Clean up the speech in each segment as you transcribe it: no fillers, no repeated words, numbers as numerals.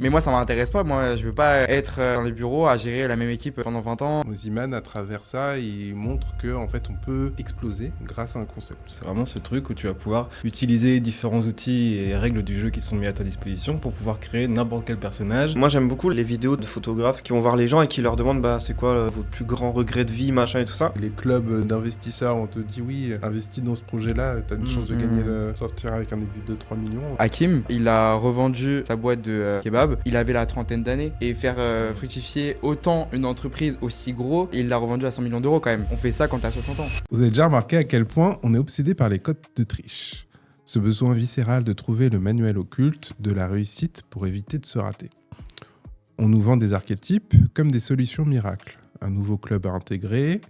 Mais moi, ça m'intéresse pas. Moi, je veux pas être dans les bureaux à gérer la même équipe pendant 20 ans. Oziman, à travers ça, il montre que en fait, on peut exploser grâce à un concept. C'est vraiment ce truc où tu vas pouvoir utiliser différents outils et règles du jeu qui sont mis à ta disposition pour pouvoir créer n'importe quel personnage. Moi j'aime beaucoup les vidéos de photographes qui vont voir les gens et qui leur demandent c'est quoi votre plus grand regret de vie, machin et tout ça. Les clubs d'investisseurs, on te dit oui, investis dans ce projet-là, t'as une chance de gagner, sortir avec un exit de 3 millions. Hakim, il a revendu sa boîte de kebab, il avait la trentaine d'années, et faire fructifier autant une entreprise aussi gros, il l'a revendu à 100 millions d'euros quand même. On fait ça quand t'as 60 ans. Vous avez déjà remarqué à quel point on est obsédé par les codes de triche. Ce besoin viscéral de trouver le manuel occulte de la réussite pour éviter de se rater. On nous vend des archétypes comme des solutions miracles. Un nouveau club à intégrer,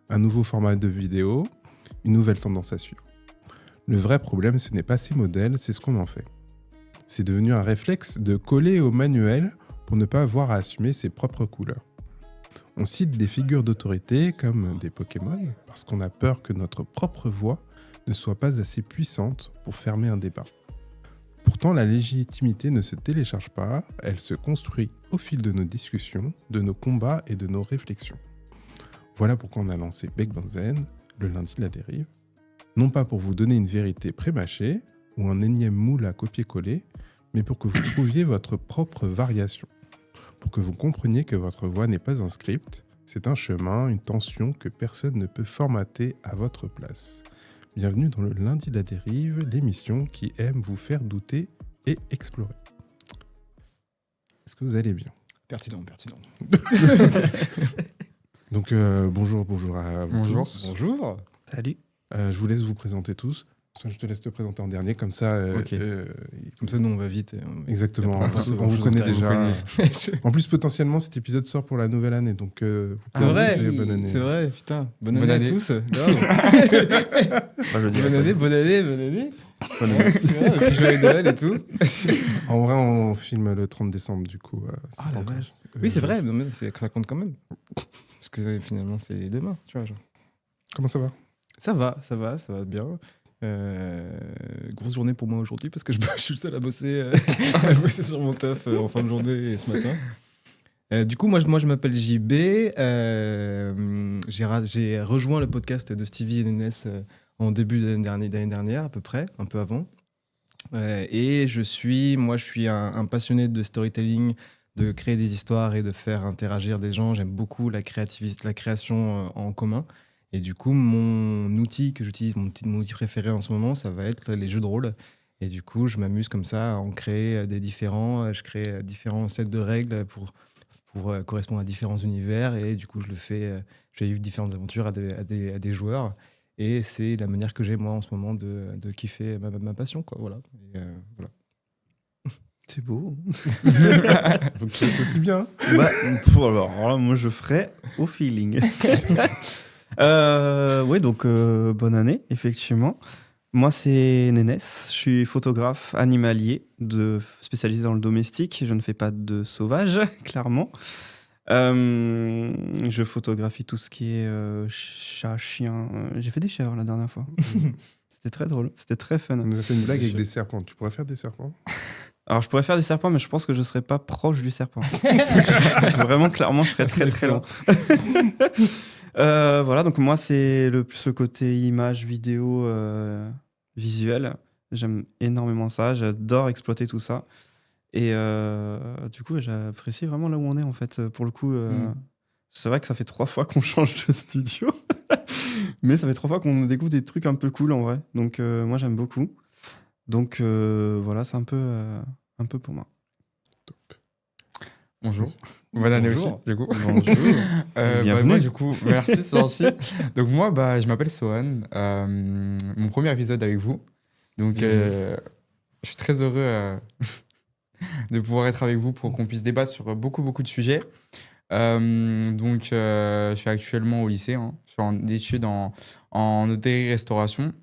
un nouveau format de vidéo, une nouvelle tendance à suivre. Le vrai problème, ce n'est pas ces modèles, c'est ce qu'on en fait. C'est devenu un réflexe de coller au manuel pour ne pas avoir à assumer ses propres couleurs. On cite des figures d'autorité comme des Pokémon parce qu'on a peur que notre propre voix ne soit pas assez puissante pour fermer un débat. Pourtant, la légitimité ne se télécharge pas, elle se construit au fil de nos discussions, de nos combats et de nos réflexions. Voilà pourquoi on a lancé Bec Benzen, le lundi de la dérive. Non pas pour vous donner une vérité prémâchée ou un énième moule à copier-coller, mais pour que vous trouviez votre propre variation. Pour que vous compreniez que votre voix n'est pas un script, c'est un chemin, une tension que personne ne peut formater à votre place. Bienvenue dans le lundi de la dérive, l'émission qui aime vous faire douter et explorer. Est-ce que vous allez bien ? Pertinent. Donc bonjour à vous tous. Bonjour. Salut. Je vous laisse vous présenter tous. Soit je te laisse te présenter en dernier, comme ça... Comme ça, nous, on va vite. Exactement, on vous connaît déjà. En plus, potentiellement, cet épisode sort pour la nouvelle année, donc... c'est vrai, bonne année. C'est vrai, putain. Bonne année à tous. Bonne année. Joyeux Noël et tout. En vrai, on filme le 30 décembre, du coup. Ah la vache. Oui, c'est vrai, mais ça compte quand même. Parce que finalement, c'est demain, tu vois. Genre. Comment ça va ? Ça va bien. Grosse journée pour moi aujourd'hui parce que je suis le seul à bosser sur mon taf en fin de journée et ce matin. Du coup, moi je m'appelle JB. J'ai rejoint le podcast de Stevie et Nénès en début d'année dernière, à peu près, un peu avant. Et je suis un passionné de storytelling, de créer des histoires et de faire interagir des gens. J'aime beaucoup la création en commun. Et du coup, mon outil que j'utilise, mon outil préféré en ce moment, ça va être les jeux de rôle. Et du coup, je m'amuse comme ça à en créer je crée différents sets de règles pour correspondre à différents univers. Et du coup, je livre différentes aventures à des joueurs. Et c'est la manière que j'ai, moi, en ce moment, de kiffer ma passion, quoi. Voilà. Voilà. C'est beau. Faut que tu fasses aussi bien. Alors là, moi, je ferai au feeling. Oui, donc bonne année, effectivement. Moi, c'est Nénès. Je suis photographe animalier, spécialisé dans le domestique. Je ne fais pas de sauvage, clairement. Je photographie tout ce qui est chat, chien. J'ai fait des chèvres la dernière fois. C'était très drôle, c'était très fun. On nous a fait une blague avec des serpents. Tu pourrais faire des serpents ? Alors, je pourrais faire des serpents, mais je pense que je ne serais pas proche du serpent. Vraiment, clairement, je serais très, très loin. Voilà, donc moi, c'est plus le côté image, vidéo, visuel. J'aime énormément ça. J'adore exploiter tout ça. Et du coup, j'apprécie vraiment là où on est, en fait. Pour le coup, c'est vrai que ça fait 3 fois qu'on change de studio. Mais ça fait 3 fois qu'on découvre des trucs un peu cool, en vrai. Donc, moi, j'aime beaucoup. Donc, voilà, c'est un peu pour moi. Top. Bonjour. Bonne année aussi, du coup. Bonjour. Bienvenue. Moi, du coup, merci, c'est gentil. Donc, moi, je m'appelle Sohan. Mon premier épisode avec vous. Donc, je suis très heureux de pouvoir être avec vous pour qu'on puisse débattre sur beaucoup, beaucoup de sujets. Donc, je suis actuellement au lycée. Je suis en études en hôtellerie-restauration,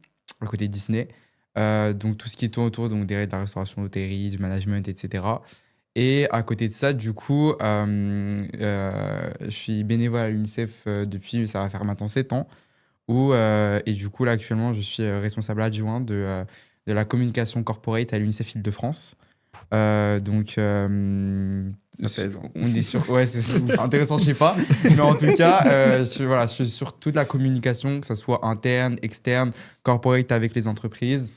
à côté de Disney. Donc, tout ce qui tourne autour donc, de la restauration, l'hôtellerie, du management, etc. Et à côté de ça, du coup, je suis bénévole à l'UNICEF depuis, ça va faire maintenant 7 ans. Et du coup, là, actuellement, je suis responsable adjoint de la communication corporate à l'UNICEF Île-de-France. Donc, Ça pèse. on est sur. Ouais, c'est intéressant, je sais pas. Mais en tout cas, je suis sur toute la communication, que ce soit interne, externe, corporate avec les entreprises,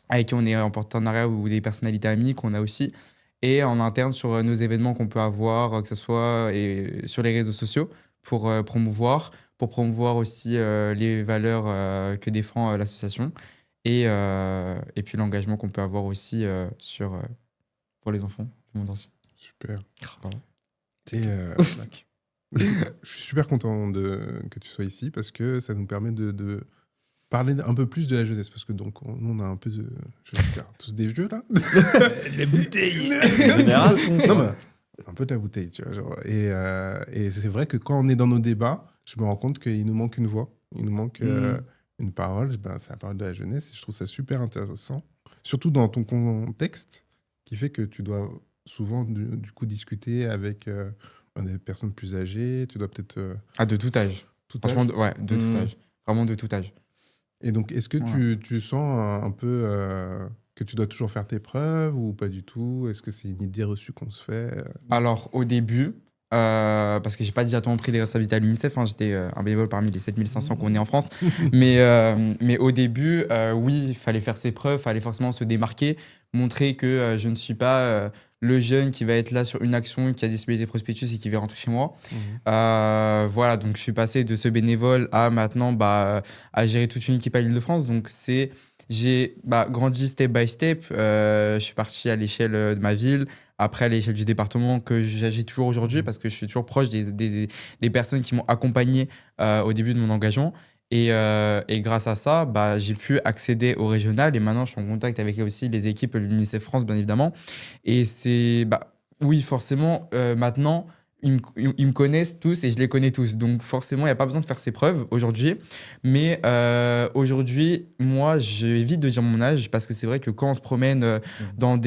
avec qui on est en partenariat ou des personnalités amies qu'on a aussi. Et en interne sur nos événements qu'on peut avoir, que ce soit sur les réseaux sociaux pour promouvoir aussi les valeurs que défend l'association et puis l'engagement qu'on peut avoir aussi pour les enfants du monde entier. Super. Voilà. Et je suis super content que tu sois ici parce que ça nous permet de parler un peu plus de la jeunesse. Parce que donc, on a un peu de. Je vais dire, tous des vieux là. Les bouteilles. Génération. Non, mais un peu de la bouteille, tu vois. Genre. Et c'est vrai que quand on est dans nos débats, je me rends compte qu'il nous manque une voix. Il nous manque une parole. Ben, c'est la parole de la jeunesse. Et je trouve ça super intéressant. Surtout dans ton contexte qui fait que tu dois souvent du coup discuter avec des personnes plus âgées. Tu dois peut-être De tout âge. tout Franchement, âge. ouais, de tout âge. Vraiment de tout âge. Et donc, est-ce que tu sens un peu que tu dois toujours faire tes preuves ou pas du tout? Est-ce que c'est une idée reçue qu'on se fait? Alors, au début, parce que j'ai pas directement pris des responsabilités à l'UNICEF, hein, j'étais un bénévole parmi les 7500 qu'on est en France. Mais au début, oui, il fallait faire ses preuves, il fallait forcément se démarquer, montrer que je ne suis pas le jeune qui va être là sur une action, qui a distribué des prospectus et qui va rentrer chez moi. Voilà, donc je suis passé de ce bénévole à maintenant à gérer toute une équipe à l'Île-de-France. Donc j'ai grandi step by step. Je suis parti à l'échelle de ma ville, après à l'échelle du département que j'agis toujours aujourd'hui parce que je suis toujours proche des personnes qui m'ont accompagné au début de mon engagement. Et grâce à ça, j'ai pu accéder au régional et maintenant je suis en contact avec aussi les équipes de l'UNICEF France, bien évidemment. Et c'est, oui, forcément, maintenant, ils me connaissent tous et je les connais tous. Donc forcément, il n'y a pas besoin de faire ses preuves aujourd'hui. Mais aujourd'hui, moi, j'évite de dire mon âge parce que c'est vrai que quand on se promène dans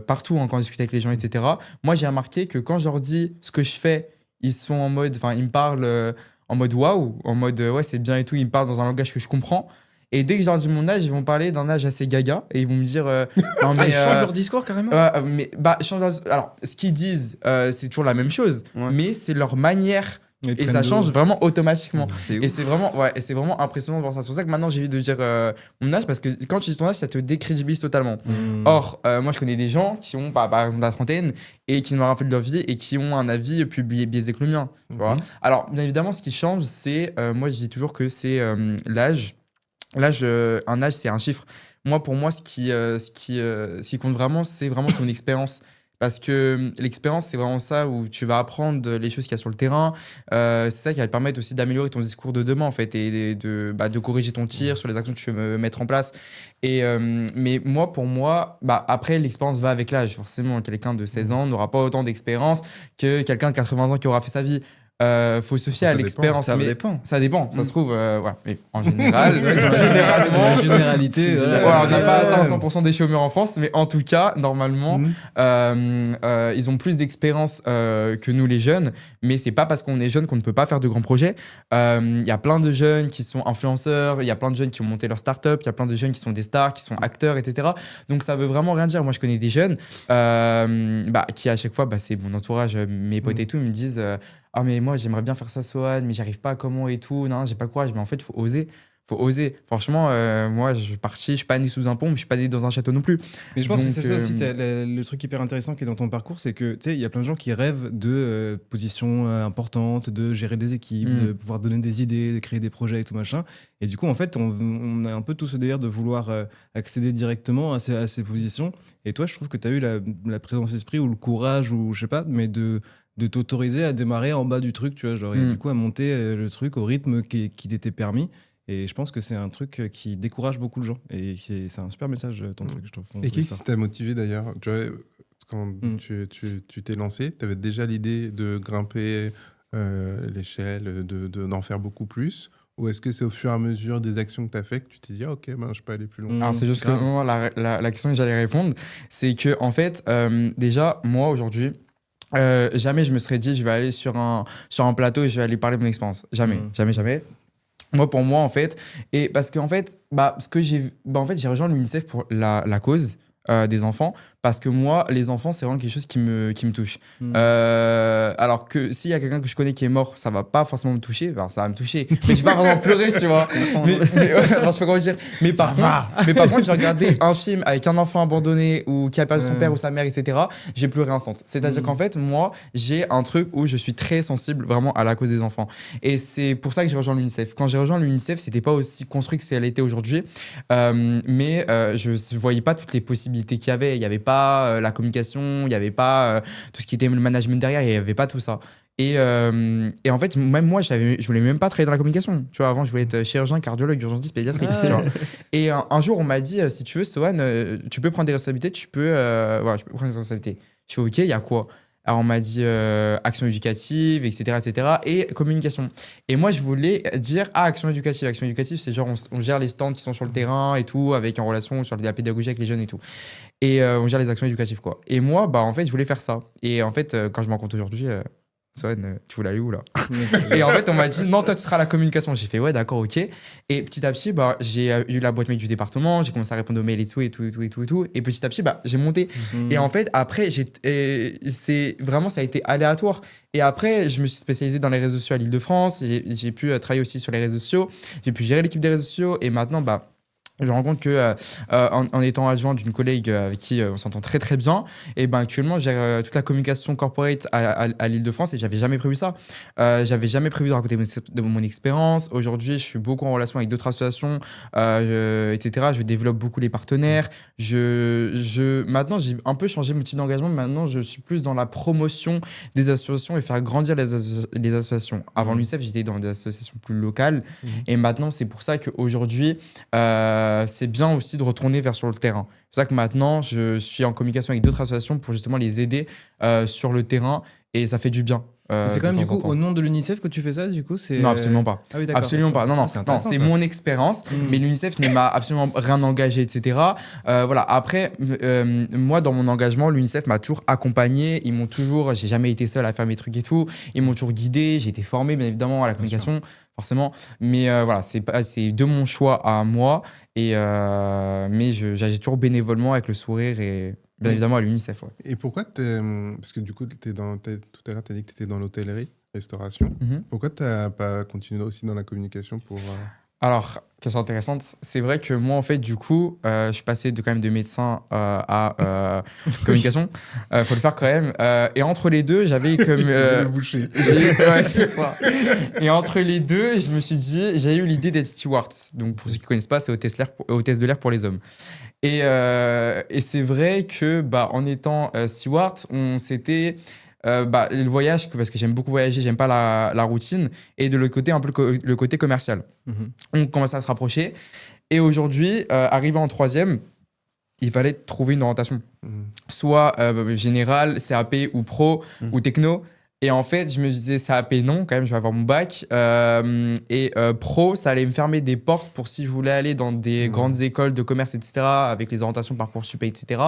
partout, hein, quand on discute avec les gens, etc., moi, j'ai remarqué que quand je leur dis ce que je fais, ils sont en mode, enfin, ils me parlent en mode waouh, en mode ouais, c'est bien et tout, ils me parlent dans un langage que je comprends. Et dès que je leur dis mon âge, ils vont parler d'un âge assez gaga et ils vont me dire non mais Ils changent leur discours carrément. alors ce qu'ils disent c'est toujours la même chose, Ouais. mais c'est leur manière Les et traînes ça d'eau. change vraiment automatiquement. C'est Et ouf. c'est vraiment impressionnant de voir ça. C'est pour ça que maintenant j'évite de dire mon âge parce que quand tu dis ton âge, ça te décrédibilise totalement. Or, moi je connais des gens qui ont par exemple la trentaine et qui n'ont rien fait de leur vie et qui ont un avis plus biaisé que le mien. Tu vois. Alors, bien évidemment, ce qui change, c'est, moi je dis toujours que c'est l'âge. L'âge, un âge, c'est un chiffre. Moi, pour moi, ce qui compte vraiment, c'est vraiment ton expérience. Parce que l'expérience, c'est vraiment ça où tu vas apprendre les choses qu'il y a sur le terrain. C'est ça qui va te permettre aussi d'améliorer ton discours de demain, en fait, et de corriger ton tir sur les actions que tu veux mettre en place. Mais moi, pour moi, après, l'expérience va avec l'âge. Forcément, quelqu'un de 16 ans n'aura pas autant d'expérience que quelqu'un de 80 ans qui aura fait sa vie. Faut se fier Ça à l'expérience. Ça mais dépend. ça dépend, ça se trouve. Voilà. Mais en général, La généralité. voilà, voilà. on n'a pas atteint 100% des chômeurs en France, mais en tout cas, normalement, ils ont plus d'expérience que nous les jeunes, mais c'est pas parce qu'on est jeune qu'on ne peut pas faire de grands projets. Il y a plein de jeunes qui sont influenceurs, il y a plein de jeunes qui ont monté leur start-up, il y a plein de jeunes qui sont des stars, qui sont acteurs, etc. Donc ça veut vraiment rien dire. Moi, je connais des jeunes qui à chaque fois, c'est mon entourage, mes potes et tout, ils me disent ah mais moi j'aimerais bien faire ça Sohan, mais j'arrive pas comment et tout, non j'ai pas le courage. Mais en fait il faut oser. Franchement, moi je suis pas né sous un pont, mais je suis pas né dans un château non plus. Mais je pense que Donc, c'est ça aussi, le truc hyper intéressant qui est dans ton parcours, c'est que tu sais, il y a plein de gens qui rêvent de positions importantes, de gérer des équipes, de pouvoir donner des idées, de créer des projets et tout machin. Et du coup, en fait, on a un peu tout ce délire de vouloir accéder directement à ces positions. Et toi, je trouve que tu as eu la présence d'esprit ou le courage, ou je sais pas, mais de t'autoriser à démarrer en bas du truc, tu vois, genre, et du coup à monter le truc au rythme qui t'était permis. Et je pense que c'est un truc qui décourage beaucoup de gens. Et c'est un super message, ton truc, je trouve. Et qu'est-ce qui t'a motivé d'ailleurs? Tu vois, quand tu t'es lancé, tu avais déjà l'idée de grimper l'échelle, d'en faire beaucoup plus? Ou est-ce que c'est au fur et à mesure des actions que tu as fait que tu t'es dit, ah, ok, je peux aller plus loin? Alors, c'est juste que moi, la question que j'allais répondre, c'est que, en fait, déjà, moi, aujourd'hui, jamais je me serais dit, je vais aller sur un plateau et je vais aller parler de mon expérience. Jamais. Moi, pour moi, en fait, et parce qu'en fait, ce que j'ai vu, en fait, j'ai rejoint l'UNICEF pour la cause des enfants, parce que moi, les enfants, c'est vraiment quelque chose qui me touche. Alors que s'il y a quelqu'un que je connais qui est mort, ça va pas forcément me toucher. Enfin, ça va me toucher, mais je vais pas vraiment pleurer, tu vois. Je sais pas comment dire. Mais par contre, j'ai regardé un film avec un enfant abandonné ou qui a perdu son père ou sa mère, etc. J'ai pleuré instant. C'est-à-dire qu'en fait, moi, j'ai un truc où je suis très sensible vraiment à la cause des enfants. Et c'est pour ça que j'ai rejoint l'UNICEF. Quand j'ai rejoint l'UNICEF, c'était pas aussi construit que c'est l'était aujourd'hui, mais je voyais pas toutes les possibilités qu'il y avait. Il y avait pas la communication, il y avait pas tout ce qui était le management derrière, il y avait pas tout ça. Et en fait, même moi, je voulais même pas travailler dans la communication. Tu vois, avant, je voulais être chirurgien, cardiologue, urgentiste, pédiatrique. Tu vois. Et un jour, on m'a dit, si tu veux, Sohan, tu peux prendre des responsabilités, tu peux prendre des responsabilités. Je fais, OK, il y a quoi? Alors, on m'a dit action éducative, etc., etc., et communication. Et moi, je voulais dire, action éducative. Action éducative, c'est genre, on gère les stands qui sont sur le terrain et tout, avec en relation sur la pédagogie avec les jeunes et tout. Et on gère les actions éducatives, quoi. Et moi, bah, en fait, je voulais faire ça. Et en fait, quand je me rends compte aujourd'hui, Sohan, tu voulais aller où là? Et en fait, on m'a dit non, toi tu seras à la communication. J'ai fait ouais, d'accord, ok. Et petit à petit, bah, j'ai eu la boîte mail du département, j'ai commencé à répondre aux mails et tout. Et petit à petit, bah, j'ai monté. Et en fait, après, c'est vraiment, ça a été aléatoire. Et après, je me suis spécialisé dans les réseaux sociaux à l'Île-de-France. J'ai pu travailler aussi sur les réseaux sociaux. J'ai pu gérer l'équipe des réseaux sociaux. Et maintenant, bah, je me rends compte que en étant adjoint d'une collègue avec qui on s'entend très très bien, et ben actuellement je gère toute la communication corporate à l'Île-de-France et j'avais jamais prévu ça. J'avais jamais prévu de raconter de mon expérience. Aujourd'hui, je suis beaucoup en relation avec d'autres associations, etc. Je développe beaucoup les partenaires. Maintenant, j'ai un peu changé mon type d'engagement. Maintenant, je suis plus dans la promotion des associations et faire grandir les associations. Avant l'UNICEF, j'étais dans des associations plus locales. Et maintenant, c'est pour ça qu'aujourd'hui, c'est bien aussi de retourner vers sur le terrain. C'est pour ça que maintenant, je suis en communication avec d'autres associations pour justement les aider sur le terrain et ça fait du bien. C'est quand même du coup au nom de l'UNICEF que tu fais ça, du coup c'est... Non, absolument pas. Ah oui, d'accord. Absolument pas. Non, c'est mon expérience, mais l'UNICEF ne m'a absolument rien engagé, etc. Voilà. Après, moi, dans mon engagement, l'UNICEF m'a toujours accompagné. J'ai jamais été seul à faire mes trucs et tout. Ils m'ont toujours guidé. J'ai été formé, bien évidemment, à la communication, forcément. Mais voilà, c'est de mon choix à moi. Mais j'agis toujours bénévolement avec le sourire et bien évidemment à l'UNICEF. Ouais. Et pourquoi parce que du coup, tout à l'heure, tu as dit que tu étais dans l'hôtellerie, restauration. Pourquoi tu n'as pas continué aussi dans la communication pour... Alors, question intéressante. C'est vrai que moi, en fait, du coup, je suis passé quand même de médecin à communication. Faut le faire quand même. Et entre les deux, j'avais comme... ouais, c'est ça. Et entre les deux, je me suis dit, j'ai eu l'idée d'être steward. Donc, pour ceux qui ne connaissent pas, c'est hôtesse de l'air pour les hommes. Et c'est vrai que, bah, en étant steward, on s'était... le voyage, parce que j'aime beaucoup voyager, j'aime pas la routine, et de l'autre côté, un peu le côté commercial. On commençait à se rapprocher. Et aujourd'hui, arrivé en troisième, il fallait trouver une orientation. Soit générale, CAP ou pro ou techno. Et en fait, je me disais CAP, non, quand même, je vais avoir mon bac. Pro, ça allait me fermer des portes pour si je voulais aller dans des grandes écoles de commerce, etc., avec les orientations Parcoursup, etc.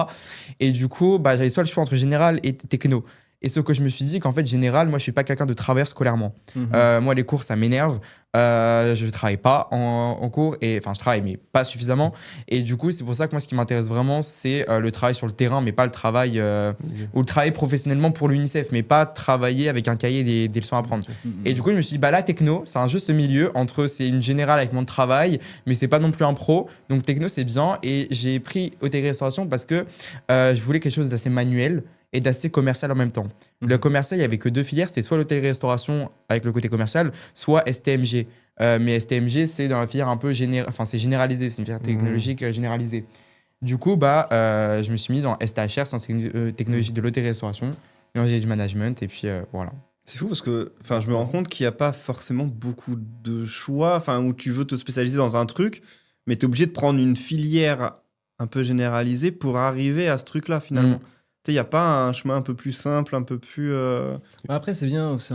Et du coup, bah, j'avais soit le choix entre général et techno. Et ce que je me suis dit qu'en fait, général, moi, je suis pas quelqu'un de travailleur scolairement. Moi, les cours, ça m'énerve. Je travaille pas en cours. Enfin, je travaille, mais pas suffisamment. Et du coup, c'est pour ça que moi, ce qui m'intéresse vraiment, c'est le travail sur le terrain, mais pas le travail... ou le travail professionnellement pour l'UNICEF, mais pas travailler avec un cahier des leçons à prendre. Et du coup, je me suis dit, bah, la techno, c'est un juste milieu entre c'est une générale avec mon travail, mais c'est pas non plus un pro. Donc, techno, c'est bien. Et j'ai pris hôtellerie-restauration parce que je voulais quelque chose d'assez manuel et d'assez commercial en même temps. Le commercial, il n'y avait que deux filières, c'était soit l'hôtellerie-restauration avec le côté commercial, soit STMG. Mais STMG, c'est dans la filière un peu c'est généralisé, c'est une filière technologique généralisée. Du coup, je me suis mis dans STHR, c'est technologie de l'hôtellerie-restauration, et j'ai du management, et puis voilà. C'est fou parce que je me rends compte qu'il n'y a pas forcément beaucoup de choix où tu veux te spécialiser dans un truc, mais tu es obligé de prendre une filière un peu généralisée pour arriver à ce truc-là finalement. Il n'y a pas un chemin un peu plus simple, un peu plus... Après, c'est bien, c'est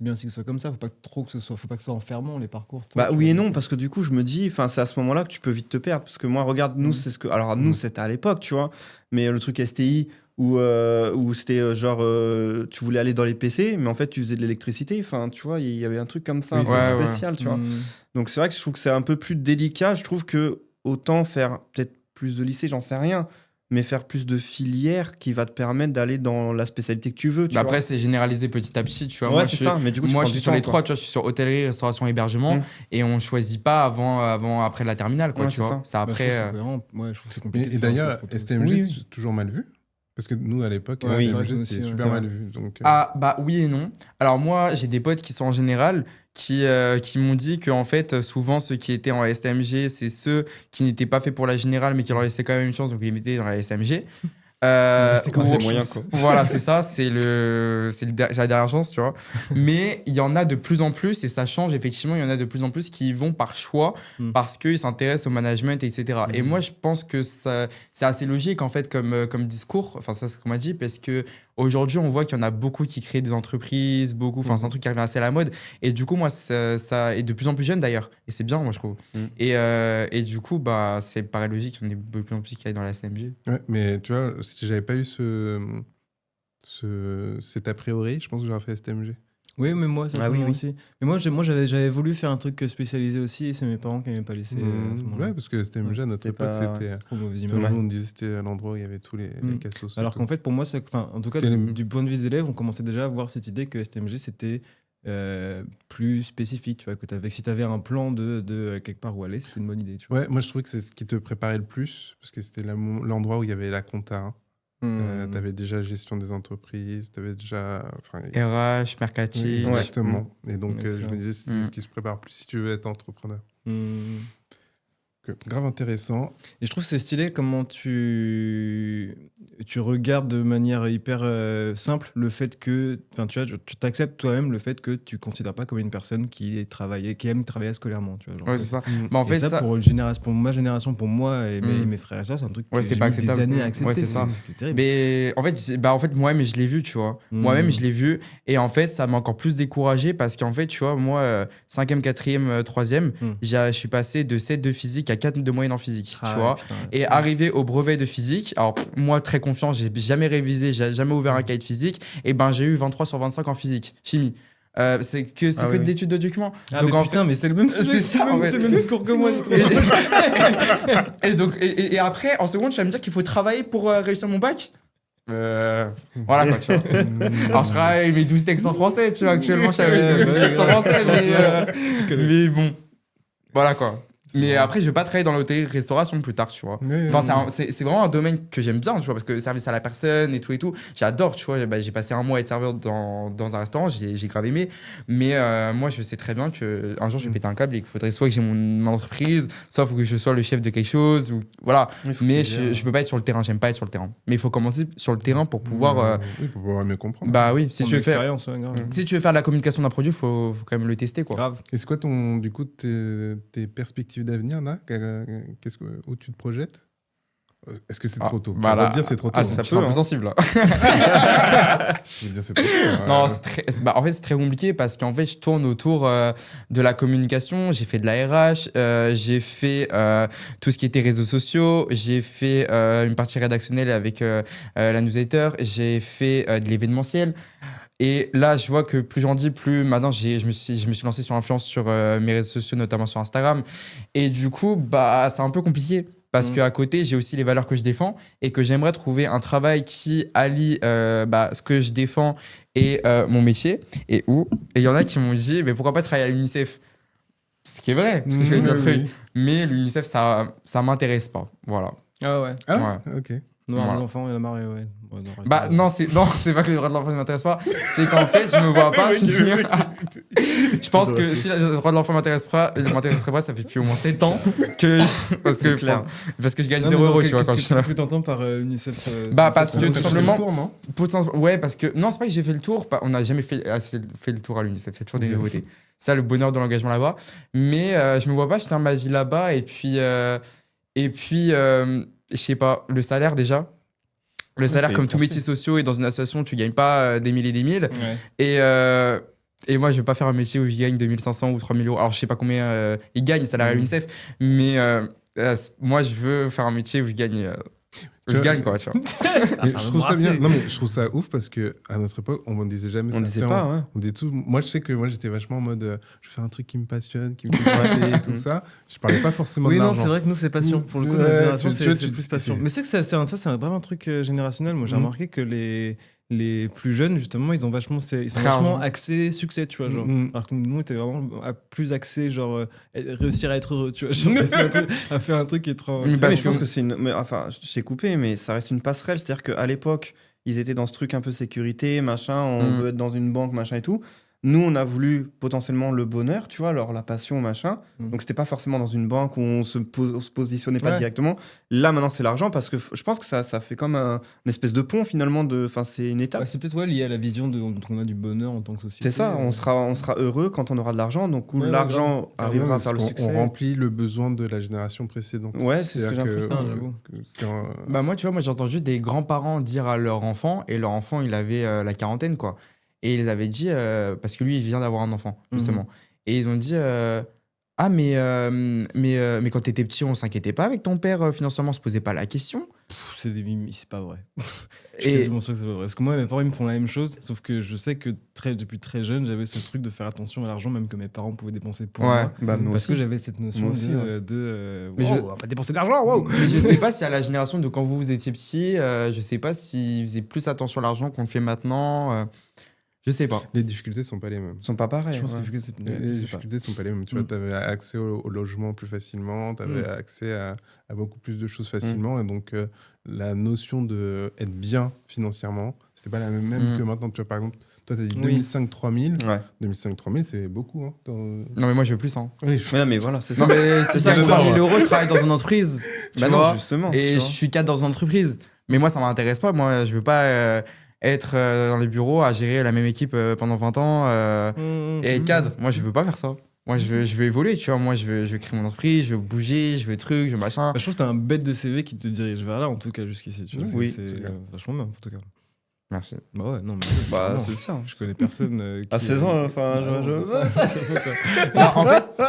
bien aussi que ce soit comme ça. Faut pas que ce soit enfermant, les parcours. Oui et non, parce que du coup, je me dis, c'est à ce moment-là que tu peux vite te perdre. Parce que moi, regarde, nous, c'est ce que... Alors, nous, c'était à l'époque, tu vois. Mais le truc STI, où c'était tu voulais aller dans les PC, mais en fait, tu faisais de l'électricité. Enfin, tu vois, il y avait un truc comme ça, spécial, tu vois. Donc, c'est vrai que je trouve que c'est un peu plus délicat. Je trouve que autant faire peut-être plus de lycée, j'en sais rien. mais faire plus de filières qui va te permettre d'aller dans la spécialité que tu veux. Tu Bah vois. après, c'est généralisé petit à petit, tu vois. Ouais, Moi, c'est je, ça. Mais du coup, tu moi, prends je suis du sur temps, les quoi. trois, tu vois. Je suis sur hôtellerie, restauration, hébergement. Mm. Et on choisit pas après la terminale, quoi, Ouais, tu c'est vois. ça. C'est Bah, je trouve après. que c'est cohérent. Ouais, je trouve que c'est compliqué. Et de faire un choix d'ailleurs, trop tôt. STMG, Oui, oui. c'est toujours mal vu. Parce que nous, à l'époque, Ouais, c'est vrai que STMG, nous c'était aussi, ouais. super C'est mal vrai. vu. Donc, Ah, bah oui et non. Alors, moi, j'ai des potes qui sont en général qui m'ont dit que, en fait, souvent, ceux qui étaient en STMG, c'est ceux qui n'étaient pas faits pour la générale, mais qui leur laissaient quand même une chance, donc ils les mettaient dans la SMG. C'était quand Ou- c'est moyen, quoi. Voilà, c'est ça, c'est la dernière chance, tu vois. Mais il y en a de plus en plus, et ça change, effectivement, il y en a de plus en plus qui y vont par choix, Mm. parce qu'ils s'intéressent au management, etc. Et moi, je pense que c'est assez logique, en fait, comme discours, enfin, ça, c'est ce qu'on m'a dit, parce que aujourd'hui, on voit qu'il y en a beaucoup qui créent des entreprises, beaucoup, enfin, c'est un truc qui revient assez à la mode. Et du coup, moi, ça est de plus en plus jeune, d'ailleurs. Et c'est bien, moi, je trouve. Mm. Et du coup, bah, c'est pareil logique, on est de plus en plus qui aillent dans la SMG. ouais, mais tu vois, si j'avais pas eu cet a priori, je pense que j'aurais fait STMG. Oui, mais moi, ça Ah oui, oui. aussi. Mais moi, j'avais voulu faire un truc spécialisé aussi, et c'est mes parents qui m'avaient pas laissé à ce moment-là. Ouais, parce que STMG, à notre C'était époque, pas- c'était. Trop mauvaise Tout le image. monde disait que c'était l'endroit où il y avait tous les Mm. cassos. Alors qu'en fait, pour moi, en tout cas, C'était du point de vue des élèves, on commençait déjà à avoir cette idée que STMG, c'était plus spécifique. Tu vois, que si tu avais un plan de quelque part où aller, c'était une bonne idée. Tu vois. Ouais, moi je trouvais que c'est ce qui te préparait le plus, parce que c'était l'endroit où il y avait la compta. Hein. Mm. Tu avais déjà gestion des entreprises, tu avais déjà. Enfin, RH, mercati. oui, exactement. Et donc, Ouais, je ça. me disais, c'est ce qui se prépare plus si tu veux être entrepreneur. Mm. Grave intéressant. Et je trouve que c'est stylé comment tu regardes de manière hyper simple le fait que, enfin, tu vois, tu t'acceptes toi-même le fait que tu considères pas comme une personne qui aime travailler scolairement, tu vois. Genre, Ouais, c'est ça. Mm. Bah, en et fait, ça, ça. pour ma génération, pour moi et mes frères et sœurs, c'est un truc Ouais, que c'était j'ai pas mis des acceptable. années à accepter. Ouais, c'est ça. C'était terrible. Mais en fait, moi-même, je l'ai vu, tu vois. Moi-même, je l'ai vu. Et en fait, ça m'a encore plus découragé parce qu'en fait, tu vois, moi, 5e, 4e, 3e, je suis passé de 7 de physique à 4 de moyenne en physique, tu vois. Putain, Et arrivé au brevet de physique, alors moi, très confiant, j'ai jamais révisé, j'ai jamais ouvert un cahier de physique, et ben j'ai eu 23 sur 25 en physique, chimie. C'est que Ah de oui. d'études de documents. Ah, Donc mais en putain, mais c'est le même sujet, c'est ça, en fait. c'est le même discours que moi. c'est trop Et, donc, et après, en seconde, tu vas me dire qu'il faut travailler pour réussir mon bac. Voilà quoi, tu vois. Alors, je travaille mes 12 textes en français, tu vois. Actuellement, je travaille mes 12 textes en français, mais bon. Voilà quoi. Mais après, je vais pas travailler dans l'hôtellerie-restauration plus tard, tu vois. Enfin, c'est vraiment un domaine que j'aime bien, tu vois, parce que le service à la personne et tout, j'adore, tu vois. Bah, j'ai passé un mois à être serveur dans un restaurant, j'ai grave aimé. Mais moi, je sais très bien qu'un jour, je vais péter un câble et qu'il faudrait soit que j'ai mon entreprise, soit il faut que je sois le chef de quelque chose, ou voilà. Mais je peux pas être sur le terrain, j'aime pas être sur le terrain. Mais il faut commencer sur le terrain pour pouvoir. Oui, pour pouvoir mieux comprendre. Bah oui, si tu veux faire. Ouais, grave. Si tu veux faire de la communication d'un produit, faut quand même le tester, quoi. Grave. Et c'est quoi du coup, tes perspectives d'avenir là où tu te projettes? Est-ce que c'est trop tôt? Voilà. On va te dire c'est trop tôt. Ah, hein. c'est un peu sensible là. Je veux dire c'est trop tôt. Non, en fait, c'est très compliqué parce qu'en fait, je tourne autour de la communication. J'ai fait de la RH, j'ai fait tout ce qui était réseaux sociaux, j'ai fait une partie rédactionnelle avec la newsletter, j'ai fait de l'événementiel. Et là, je vois que plus j'en dis, plus maintenant, je me suis lancé sur l'influence sur mes réseaux sociaux, notamment sur Instagram. Et du coup, bah, c'est un peu compliqué. Parce qu'à côté, j'ai aussi les valeurs que je défends et que j'aimerais trouver un travail qui allie ce que je défends et mon métier. Et il y en a qui m'ont dit, mais pourquoi pas travailler à l'UNICEF? Ce qui est vrai, parce que je fais d'autres trucs. Mais l'UNICEF, ça m'intéresse pas. Voilà. Ah ouais. Ah, ok. Noir Voilà. des enfants et la marée, ouais. Bah non, c'est pas que les droits de l'enfant ne m'intéressent pas, c'est qu'en fait, je me vois pas finir. Je pense que si les droits de l'enfant m'intéresseraient pas, ça fait depuis au moins 7 ans que parce que je gagne 0 €, tu vois, quand je suis là. Qu'est-ce que t'entends par UNICEF Bah parce que tout T'as fait simplement le tour, non ouais, parce que non, c'est pas que j'ai fait le tour, on n'a jamais fait le tour à l'UNICEF, c'est toujours des nouveautés. Ça, le bonheur de l'engagement là-bas, mais je me vois pas finir ma vie là-bas et puis je sais pas, le salaire déjà. Le salaire, comme tous métiers sociaux, et dans une association, tu gagnes pas des milliers et des mille. Ouais. Et moi, je vais pas faire un métier où je gagne 2500 ou 3000 €. Alors, je sais pas combien ils gagnent, salaire à l'UNICEF, mais moi, je veux faire un métier où je gagne je gagne, quoi, tu vois. Mais ça je va trouve ça bien. brasser. Non, mais je trouve ça ouf parce que à notre époque, on ne disait jamais ça. On disait Tu sais, pas, ouais. on disait tout. Moi, je sais que moi, j'étais vachement en mode je fais un truc qui me passionne, qui me fait kiffer et tout ça. Je parlais pas forcément Oui, de non, l'argent. c'est vrai que nous, c'est passion. Pour le coup, Ouais, notre génération, tu vois, c'est tu- plus passion. c'est- Mais c'est que c'est vraiment un truc générationnel. Moi, j'ai Mhm. remarqué que les plus jeunes, justement, ils sont Très vachement argent. axés succès, tu vois. Genre. Mhm. Alors que nous, on était vraiment plus axés, genre, réussir à être heureux, tu vois. Genre, à faire un truc qui est trop. Mais Mais parce je pense que- que c'est une. Mais, enfin, je t'ai coupé, mais ça reste une passerelle. C'est-à-dire qu'à l'époque, ils étaient dans ce truc un peu sécurité, machin, on veut être dans une banque, machin et tout. Nous, on a voulu potentiellement le bonheur, tu vois, alors la passion, machin. Mm. Donc, c'était pas forcément dans une banque où on se positionnait pas Ouais. directement. Là, maintenant, c'est l'argent parce que je pense que ça fait comme une espèce de pont finalement. Enfin, c'est une étape. Ouais, c'est peut-être lié à la vision qu'on a du bonheur en tant que société. C'est ça, on sera heureux quand on aura de l'argent. Donc, où Ouais, l'argent Ah arrivera ouais, à faire le parce succès. qu'on remplit le besoin de la génération précédente. Ouais, c'est ce que j'ai C'est-à-dire l'impression. j'avoue. Bah moi, tu vois, moi j'ai entendu des grands-parents dire à leur enfant, et leur enfant, il avait la quarantaine, quoi. Et ils avaient dit, parce que lui, il vient d'avoir un enfant, justement. Et ils ont dit, ah, mais quand t'étais petit, on s'inquiétait pas avec ton père financièrement, on se posait pas la question. C'est pas vrai. Je suis Et quasiment sûr que c'est pas vrai. Parce que moi, mes parents, ils me font la même chose, sauf que je sais que depuis très jeune, j'avais ce truc de faire attention à l'argent, même que mes parents pouvaient dépenser pour Ouais. moi. Bah, moi Parce aussi. que j'avais cette notion Moi aussi, Mais wow, je- on va pas dépenser de l'argent, wow. Mais je sais pas si à la génération de quand vous étiez petit, je sais pas s'ils faisaient plus attention à l'argent qu'on le fait maintenant. Je sais pas. Les difficultés sont pas les mêmes. Ils sont pas pareils. Je pense ouais. que c'est Les je sais pas. difficultés sont pas les mêmes. Tu vois, Mm. tu avais accès au logement plus facilement, tu avais accès à beaucoup plus de choses facilement. Et donc, la notion d'être bien financièrement, c'était pas la même que maintenant. Tu vois, par exemple, toi, tu as dit Oui. 2005-3000. Ouais. 2005-3000, c'est beaucoup. Hein, Non, mais moi, je veux plus, hein. Oui, Mais, non, mais voilà, c'est ça. Non, mais c'est ça, j'adore, 3000 moi. euros, je travaille dans une entreprise. Tu Bah vois, non, justement. et tu je vois. suis cadre dans une entreprise. Mais moi, ça m'intéresse pas. Moi, je veux pas être dans les bureaux à gérer la même équipe pendant 20 ans et être cadre. Moi, je veux pas faire ça. Moi, je veux évoluer, tu vois. Moi, je veux créer mon entreprise, je veux bouger, je veux truc, je veux machin. Bah, je trouve que t'as un bête de CV qui te dirige vers là, en tout cas jusqu'ici. Tu vois, Oui, c'est c'est clair. vachement bien, en tout cas. Merci. Bah ouais, non, mais Bah, vraiment, c'est ça. je connais personne. À 16 ans, enfin,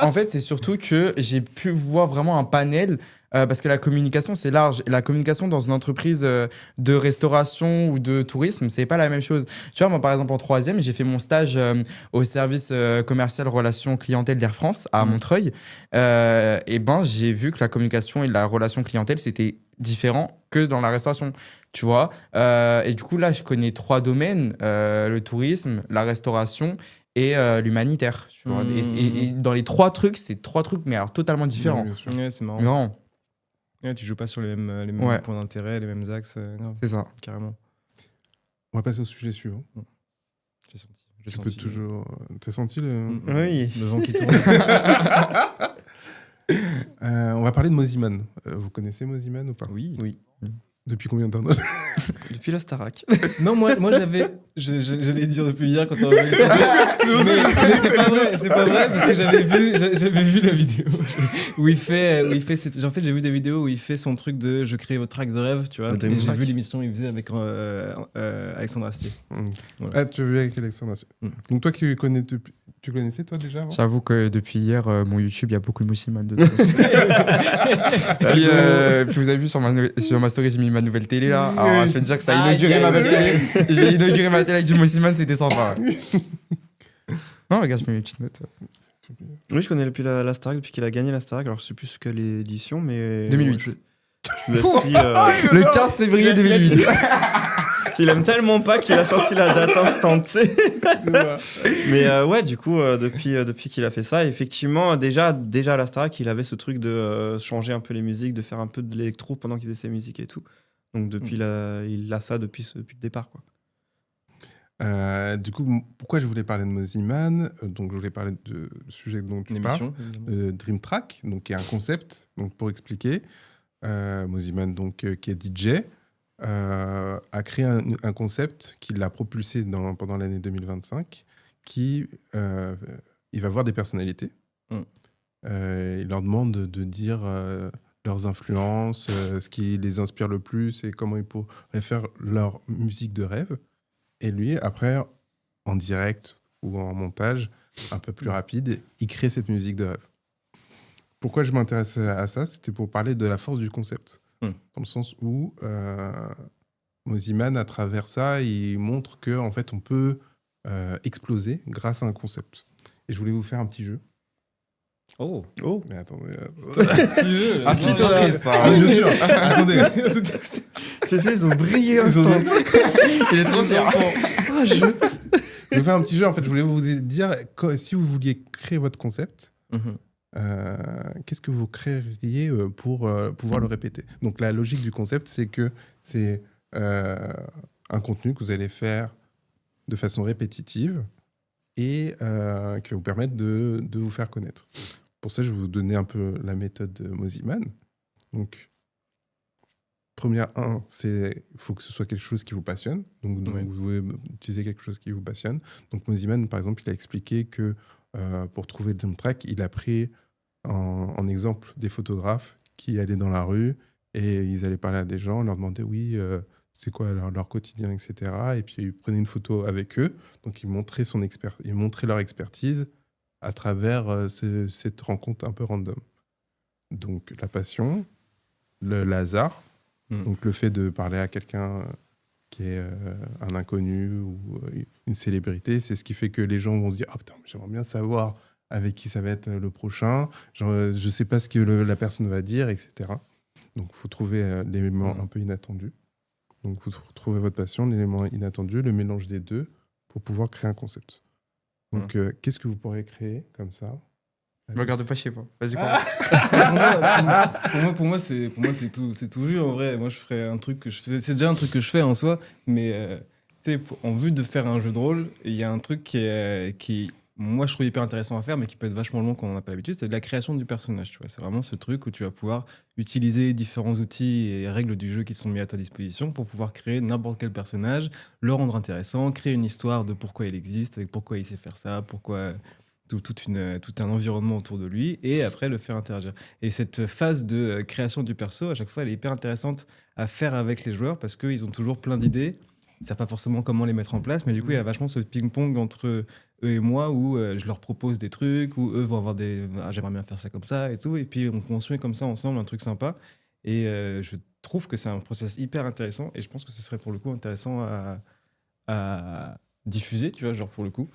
En fait, c'est surtout que j'ai pu voir vraiment un panel parce que la communication, c'est large. Et la communication dans une entreprise de restauration ou de tourisme, c'est pas la même chose. Tu vois, moi, par exemple, en troisième, j'ai fait mon stage au service commercial relations clientèle d'Air France à Montreuil. Et ben, j'ai vu que la communication et la relation clientèle, c'était différent que dans la restauration. Tu vois, et du coup, là, je connais 3 domaines, le tourisme, la restauration et l'humanitaire. Tu vois. Et dans les 3 trucs, c'est 3 trucs, mais alors totalement différents. bien sûr. Ouais, c'est marrant. Mais vraiment, Ouais, tu joues pas sur les mêmes Ouais. points d'intérêt, les mêmes axes. Grave, c'est ça. carrément. On va passer au sujet suivant. J'ai senti. J'ai Tu peux senti. toujours. T'as senti le. Oui. Le vent qui tourne. On va parler de Moziman. Vous connaissez Moziman ou pas? Oui. Oui. Depuis combien de temps? Depuis la Starac. Non, moi j'avais. J'allais dire depuis hier quand on avait. Mais c'est pas vrai parce que j'avais vu la vidéo où il fait. En fait, j'ai vu des vidéos où il fait son truc de je crée votre track de rêve, tu vois. Le dream Et j'ai track. vu l'émission qu'il faisait avec Alexandre Astier. Ouais. Ah, tu as vu avec Alexandre. Mm. Donc, toi tu connaissais toi déjà avant? J'avoue que depuis hier, mon YouTube, il y a beaucoup de Mossiman dedans. Puis vous avez vu sur ma story, j'ai mis ma nouvelle télé là. Alors, je peux te dire que ça a inauguré ma belle télé. J'ai inauguré ma télé avec du Mossiman, c'était sympa. Non, regarde, je mets mes petites notes. Oui, je connais depuis la Starac, depuis qu'il a gagné la Starac. Alors, je sais plus quelle édition, mais. 2008. Je le suis. Le 15 février 2008. Il aime tellement pas qu'il a sorti la date instantée. Mais ouais, du coup, depuis qu'il a fait ça, effectivement, déjà à la Starac, il avait ce truc de changer un peu les musiques, de faire un peu de l'électro pendant qu'il faisait ses musiques et tout. Donc il a ça depuis le départ, quoi. Du coup, pourquoi je voulais parler de Moziman? Donc, je voulais parler de sujet dont tu parles. L'émission. évidemment. Dream Track, donc qui est un concept. Donc pour expliquer, Moziman, donc qui est DJ, a créé un concept qu'il a propulsé pendant l'année 2025, qui il va voir des personnalités. Il leur demande de dire leurs influences, ce qui les inspire le plus et comment ils pourraient faire leur musique de rêve. Et lui, après, en direct ou en montage, un peu plus rapide, il crée cette musique de rêve. Pourquoi je m'intéresse à ça? C'était pour parler de la force du concept. Dans le sens où Moziman, à travers ça, il montre qu'en fait, on peut exploser grâce à un concept. Et je voulais vous faire un petit jeu. Oh. Mais attendez. Petit jeu. Ah, c'est surprise, ça. Ah, bien sûr. Attendez. C'est sûr, ils ont brillé Ils ont- instant. Il est trop fier. Je vais vous faire un petit jeu. En fait, je voulais vous dire, si vous vouliez créer votre concept, qu'est-ce que vous créeriez pour pouvoir le répéter. Donc la logique du concept, c'est que c'est un contenu que vous allez faire de façon répétitive et qui va vous permettre de vous faire connaître. Pour ça, je vais vous donner un peu la méthode de Moziman. Donc, première 1, c'est il faut que ce soit quelque chose qui vous passionne. Donc Ouais. vous devez utiliser quelque chose qui vous passionne. Donc Moziman, par exemple, il a expliqué que pour trouver le soundtrack, il a pris en exemple des photographes qui allaient dans la rue et ils allaient parler à des gens, leur demander oui, c'est quoi leur quotidien, etc. Et puis ils prenaient une photo avec eux. Donc ils montraient, ils montraient leur expertise à travers cette rencontre un peu random. Donc la passion, le hasard, donc le fait de parler à quelqu'un qui est un inconnu ou une célébrité, c'est ce qui fait que les gens vont se dire « Ah putain, j'aimerais bien savoir avec qui ça va être le prochain. Genre, je sais pas ce que la personne va dire, etc. » Donc il faut trouver l'élément un peu inattendu. Donc vous trouvez votre passion, l'élément inattendu, le mélange des deux pour pouvoir créer un concept. Donc qu'est-ce que vous pourrez créer comme ça? Me regarde pas chez moi. Vas-y, commence. Pour moi, c'est tout vu en vrai. Moi, je ferais un truc que je faisais. C'est déjà un truc que je fais en soi, mais tu sais, en vue de faire un jeu de rôle, il y a un truc qui moi, je trouve hyper intéressant à faire, mais qui peut être vachement long quand on n'a pas l'habitude. C'est de la création du personnage. Tu vois, c'est vraiment ce truc où tu vas pouvoir utiliser différents outils et règles du jeu qui sont mis à ta disposition pour pouvoir créer n'importe quel personnage, le rendre intéressant, créer une histoire de pourquoi il existe, avec pourquoi il sait faire ça, pourquoi tout un environnement autour de lui, et après le faire interagir. Et cette phase de création du perso, à chaque fois, elle est hyper intéressante à faire avec les joueurs parce qu'ils ont toujours plein d'idées. Ils ne savent pas forcément comment les mettre en place, mais du coup, il y a vachement ce ping-pong entre eux et moi où je leur propose des trucs, où eux vont avoir des ah, j'aimerais bien faire ça comme ça et tout, et puis on construit comme ça ensemble un truc sympa. Et je trouve que c'est un process hyper intéressant, et je pense que ce serait pour le coup intéressant à diffuser, tu vois, genre pour le coup.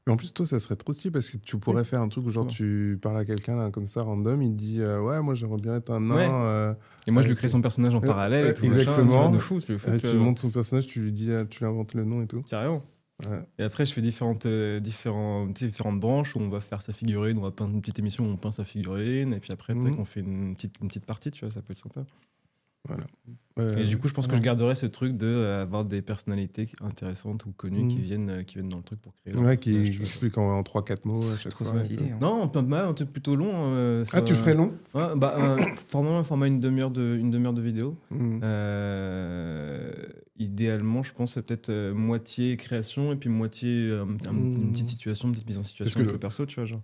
Mais en plus, toi, ça serait trop stylé parce que tu pourrais faire un truc où genre tu parles à quelqu'un là, comme ça, random, il te dit ouais, moi j'aimerais bien être un nain. Et moi, je lui crée son personnage en parallèle et tout. exactement. Machin, tu vois, de fou, tu le fous, Tu vois. montes son personnage, tu lui dis, tu lui inventes le nom et tout. Carrément. Ouais. Et après, je fais différentes branches où on va faire sa figurine, on va peindre une petite émission où on peint sa figurine, et puis après, tac, on fait une petite partie, tu vois, ça peut être sympa. Voilà. Et du coup, je pense que je garderai ce truc de avoir des personnalités intéressantes ou connues qui viennent dans le truc pour créer. Ouais, qui explique en 3-4 mots à chaque fois. Stylé, hein. Non, un truc plutôt long. Tu ferais long? Ouais, format une demi-heure de vidéo. Idéalement, je pense peut-être moitié création et puis moitié une petite situation, une petite mise en situation avec le perso, tu vois, genre.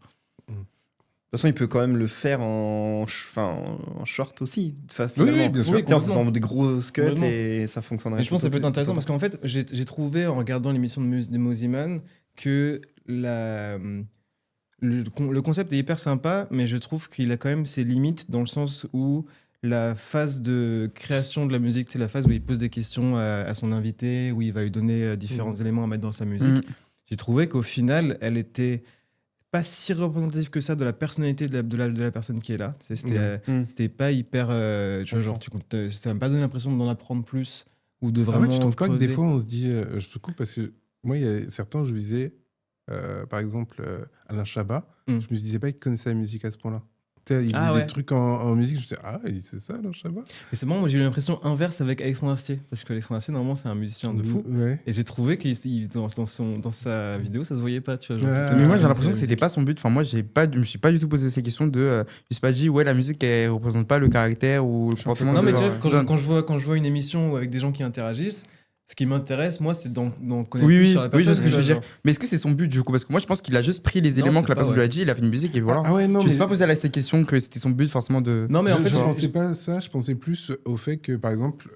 De toute façon, il peut quand même le faire en short aussi. Enfin, Oui, finalement. bien sûr. Tu sais, en faisant des grosses cuts Complètement. et ça fonctionnerait. Mais je pense que ça peut être tout intéressant autant. parce qu'en fait, j'ai trouvé en regardant l'émission de Moziman que le concept est hyper sympa, mais je trouve qu'il a quand même ses limites dans le sens où la phase de création de la musique, c'est la phase où il pose des questions à son invité, où il va lui donner différents éléments à mettre dans sa musique. J'ai trouvé qu'au final, elle était pas si représentative que ça de la personnalité de la personne qui est là. C'était pas hyper... tu vois, genre, ça m'a pas donné l'impression d'en apprendre plus ou de vraiment tu trouves pas que creuser. des fois, on se dit... je te coupe parce que moi, il y a certains, je disais, par exemple, Alain Chabat, je me disais pas qu'il connaissait la musique à ce point-là. Il disait des trucs en musique, je me disais, ah, c'est ça, Alain Chabat. Et c'est bon, moi j'ai eu l'impression inverse avec Alexandre Astier, parce que Alexandre Astier, normalement, c'est un musicien de fou. Ouais. Et j'ai trouvé que dans sa vidéo, ça se voyait pas, tu vois. Genre, Mais moi, j'ai l'impression que c'était pas son but. Enfin, moi, je me suis pas du tout posé ces questions de. Je me suis pas dit, ouais, la musique, elle représente pas le caractère ou le comportement. Non, mais tu genre, vois, quand je vois une émission avec des gens qui interagissent, ce qui m'intéresse, moi, c'est d'en connaître Oui, plus oui, sur la oui, personne. je vois ce que je veux genre. dire. Mais est-ce que c'est son but du coup? Parce que moi, je pense qu'il a juste pris les Non, éléments que la peut-être personne pas, lui a dit, il a fait une musique et voilà. Ah ouais, non, Je me suis mais- pas posé cette question que c'était son but forcément de. Non, mais en fait, je genre, pensais pas à ça, je pensais plus au fait que, par exemple,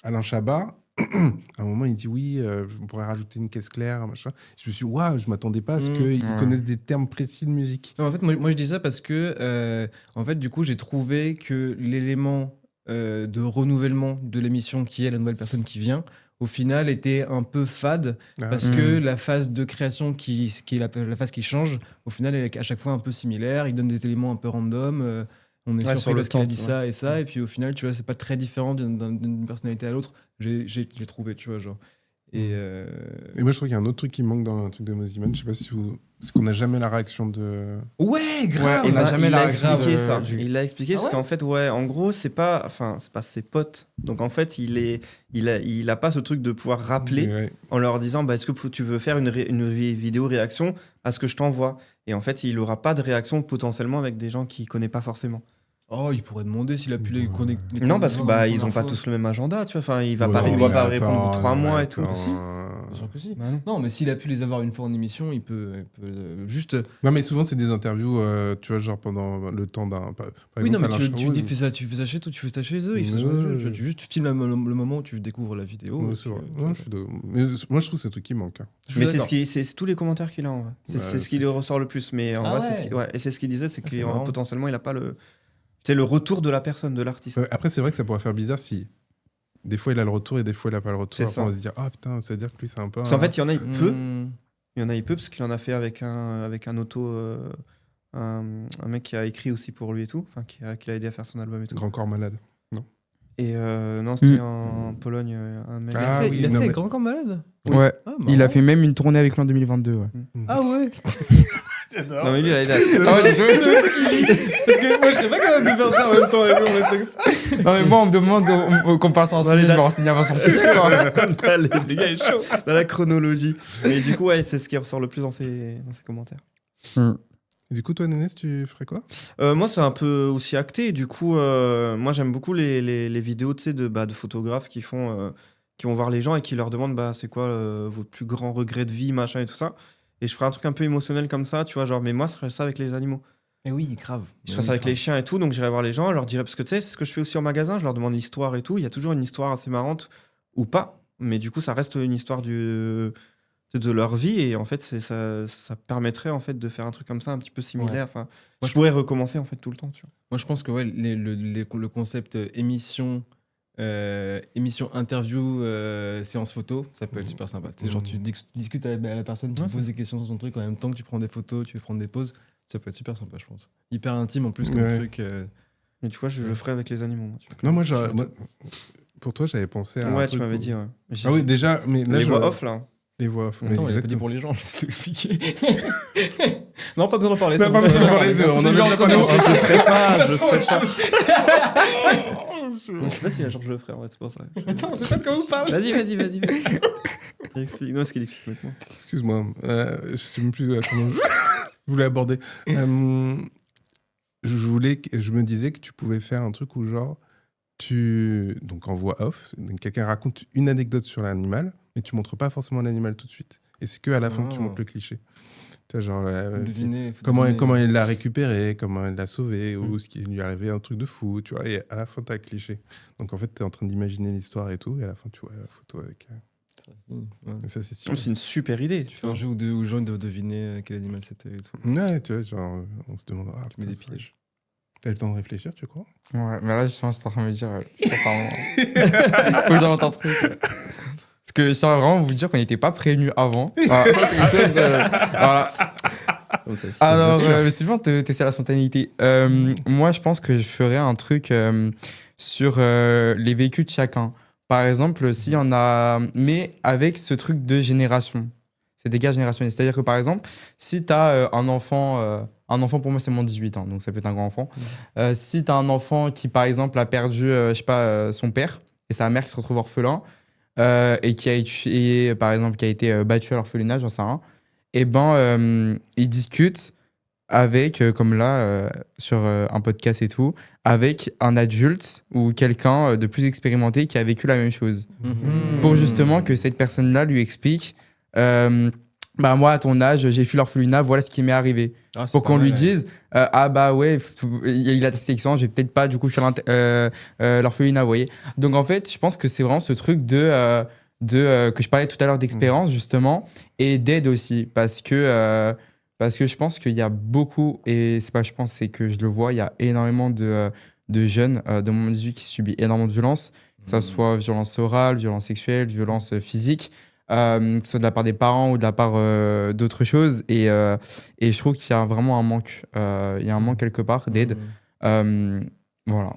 Alain Chabat, à un moment, il dit oui, on pourrait rajouter une caisse claire, machin. Je me suis dit, waouh, je m'attendais pas à ce qu'ils connaissent des termes précis de musique. non, en fait, moi, je dis ça parce que, en fait, du coup, j'ai trouvé que l'élément de renouvellement de l'émission qui est la nouvelle personne qui vient, au final, était un peu fade parce que la phase de création qui est la phase qui change, au final, elle est à chaque fois un peu similaire. Il donne des éléments un peu random. On est Ouais, surpris sur le parce qu'il a temps, dit ça et ça. Et puis au final, tu vois, c'est pas très différent d'une personnalité à l'autre. J'ai trouvé, tu vois, genre. Et Et moi, je trouve qu'il y a un autre truc qui manque dans le truc de Moziman. Je sais pas si vous. C'est qu'on n'a jamais la réaction de. ouais, grave. Ouais, on n'a jamais la il a réaction expliqué de- ça. du- Il l'a expliqué parce ouais qu'en fait, ouais, en gros, c'est pas ses potes. Donc en fait, il a pas ce truc de pouvoir rappeler Ouais. en leur disant, bah, est-ce que tu veux faire une vidéo réaction à ce que je t'envoie? Et en fait, il aura pas de réaction potentiellement avec des gens qu'il connaît pas forcément. Oh, il pourrait demander s'il a pu les Ouais. connecter. Non, parce que bah, ils ont pas tous le même agenda, tu vois. Enfin, il va Ouais, pas, il mais va pas attends, répondre au bout de 3 mois et tout. attends. Si. Bien sûr que si. Bah non. Non, mais s'il a pu les avoir une fois en émission, il peut juste. Non, mais souvent, c'est des interviews, tu vois, genre pendant le temps d'un. Par Oui, non, mais exemple, Alain tu Charoun. fais ça chez toi, tu fais ça chez eux. Ils font ça Ouais. chez eux. Tu juste filmes le moment où tu découvres la vidéo. Ouais, et c'est puis, vrai. tu Ouais, vois. je suis d'accord. Mais moi, je trouve que c'est un truc qui manque. Hein. Je suis Mais c'est d'accord. c'est tous les commentaires qu'il a en vrai. C'est Ouais, ce qui c'est- lui ressort le plus. Mais en Ah vrai, ouais. et c'est ce qu'il disait, c'est Ah, c'est que marrant. potentiellement, il a pas le. C'est le retour de la personne, de l'artiste. Après, c'est vrai que ça pourrait faire bizarre si. Des fois, il a le retour et des fois, il a pas le retour. C'est Après, ça. on va se dire, ah putain, ça veut dire que lui, c'est un peu. Parce qu'en fait, il y en a, il peut. Hmm. Il y en a, il peut, parce qu'il en a fait avec un auto. Un mec qui a écrit aussi pour lui et tout. Enfin, qui l'a aidé à faire son album et tout. Grand corps malade. Et non, c'était en Pologne, un mec. Ah oui, Il a non, fait mais- Grand Corps Malade. Ouais. Ah, Il a marrant. fait même une tournée avec lui en 2022. Ouais. Ah ouais. Non, mais lui, il a aidé à. Ah ouais, désolé. Parce que moi, je serais pas capable de faire ça en même temps. avec mon texte. Non, mais moi, on me demande qu'on parle sans sujet, je là, me renseigne avant son sujet. quoi. Là, les gars, il est chaud. Dans la chronologie. Mais du coup, ouais, c'est ce qui ressort le plus dans ses commentaires. Et du coup, toi, Nénès, tu ferais quoi? Moi, c'est un peu aussi acté. Du coup, moi, j'aime beaucoup les vidéos, tu sais, de photographes qui vont voir les gens et qui leur demandent, bah, c'est quoi votre plus grand regret de vie, machin et tout ça. Et je ferais un truc un peu émotionnel comme ça, tu vois, genre, mais moi, je ferais ça avec les animaux. Eh oui, grave. Je ferais ça avec les chiens et tout, donc j'irais voir les gens, je leur dirais, parce que tu sais, c'est ce que je fais aussi en magasin, je leur demande l'histoire et tout. Il y a toujours une histoire assez marrante ou pas, mais du coup, ça reste une histoire de leur vie et en fait, ça permettrait en fait de faire un truc comme ça un petit peu similaire. Ouais. Enfin, Moi, je pourrais recommencer en fait tout le temps, tu vois. Moi, je pense que ouais, le concept émission interview, séance photo, ça peut être super sympa. Tu sais, genre, tu discutes à la personne, tu Ouais, poses des questions sur son truc en même temps que tu prends des photos, tu veux prendre des pauses. Ça peut être super sympa, je pense. Hyper intime en plus comme Ouais. truc. Mais tu vois, je ferais avec les animaux. Moi, tu vois. Non, moi, pour toi, j'avais pensé à. un Ouais, truc tu m'avais où- dit, ouais. Ah oui, déjà, mais là, Les je- voix off, là. Les voix off. Attends, mais il a pas dit exactement. pour les gens, laisse-le expliquer. Non, pas besoin d'en parler. Non, c'est pas bon. besoin d'en parler, on C'est avait bien déjà entendu. commencé. Je le ferais pas, je le De toute ferais façon, pas. Je sais pas si un jour je le ferais, ouais, c'est pour ça. Attends, on sait pas de quoi vous parlez. Vas-y. Explique-nous ce qu'il explique maintenant. Excuse-moi, je sais même plus comment je voulais aborder. Je me disais que tu pouvais faire un truc où genre donc en voix off, donc quelqu'un raconte une anecdote sur l'animal, mais tu montres pas forcément l'animal tout de suite. Et c'est que à la fin que tu Oh. montres le cliché. Tu vois, genre Faut comment deviner. il l'a récupéré, comment il l'a sauvé, ou ce qui lui est arrivé un truc de fou, tu vois. Et à la fin t'as le cliché. Donc en fait t'es en train d'imaginer l'histoire et tout, et à la fin tu vois la photo avec. Ouais. Et ça c'est stylé. C'est une super idée. Tu fais un jeu où aux gens doivent deviner quel animal c'était et tout. Ouais, tu vois, genre on se demande. Ah, Tu mets putain, des c'est- pièges. T'as le temps de réfléchir, tu crois? Ouais, mais là, justement, j'étais en train de me dire, sincèrement, faut que j'invente un truc. Parce que je tiens vraiment vous dire qu'on n'était pas prévenus avant. Voilà, ça, c'est quelque chose. Voilà. Alors, mais c'est bien de tester la spontanéité. Moi, je pense que je ferais un truc sur les vécus de chacun. Par exemple, s'il y en a. Mais avec ce truc de génération. C'est des gars générationnels. C'est-à-dire que, par exemple, si tu as un enfant. Un enfant, pour moi, c'est moins de 18 ans, donc ça peut être un grand enfant. Si tu as un enfant qui, par exemple, a perdu, je sais pas, son père et sa mère qui se retrouve orphelin et qui a été, par exemple, qui a été battu à l'orphelinat, j'en sais rien, et ben, ils discutent avec, comme là, sur un podcast et tout, avec un adulte ou quelqu'un de plus expérimenté qui a vécu la même chose. Pour justement que cette personne-là lui explique bah moi, à ton âge, j'ai fui l'orphelinat, voilà ce qui m'est arrivé. Ah, c'est Pour pas qu'on mal, lui ouais. dise ah bah ouais, il a testé excellent, je vais peut-être pas du coup fuir l'orphelinat, vous voyez. Donc en fait, je pense que c'est vraiment ce truc que je parlais tout à l'heure d'expérience justement et d'aide aussi parce que je pense qu'il y a beaucoup, et c'est pas je pense, c'est que je le vois, il y a énormément de de jeunes de moins de 18 qui subit énormément de violences, que ça soit violence orale, violence sexuelle, violence physique, que ce soit de la part des parents ou de la part d'autres choses. Et je trouve qu'il y a vraiment un manque. Il y a un manque quelque part d'aide. Voilà.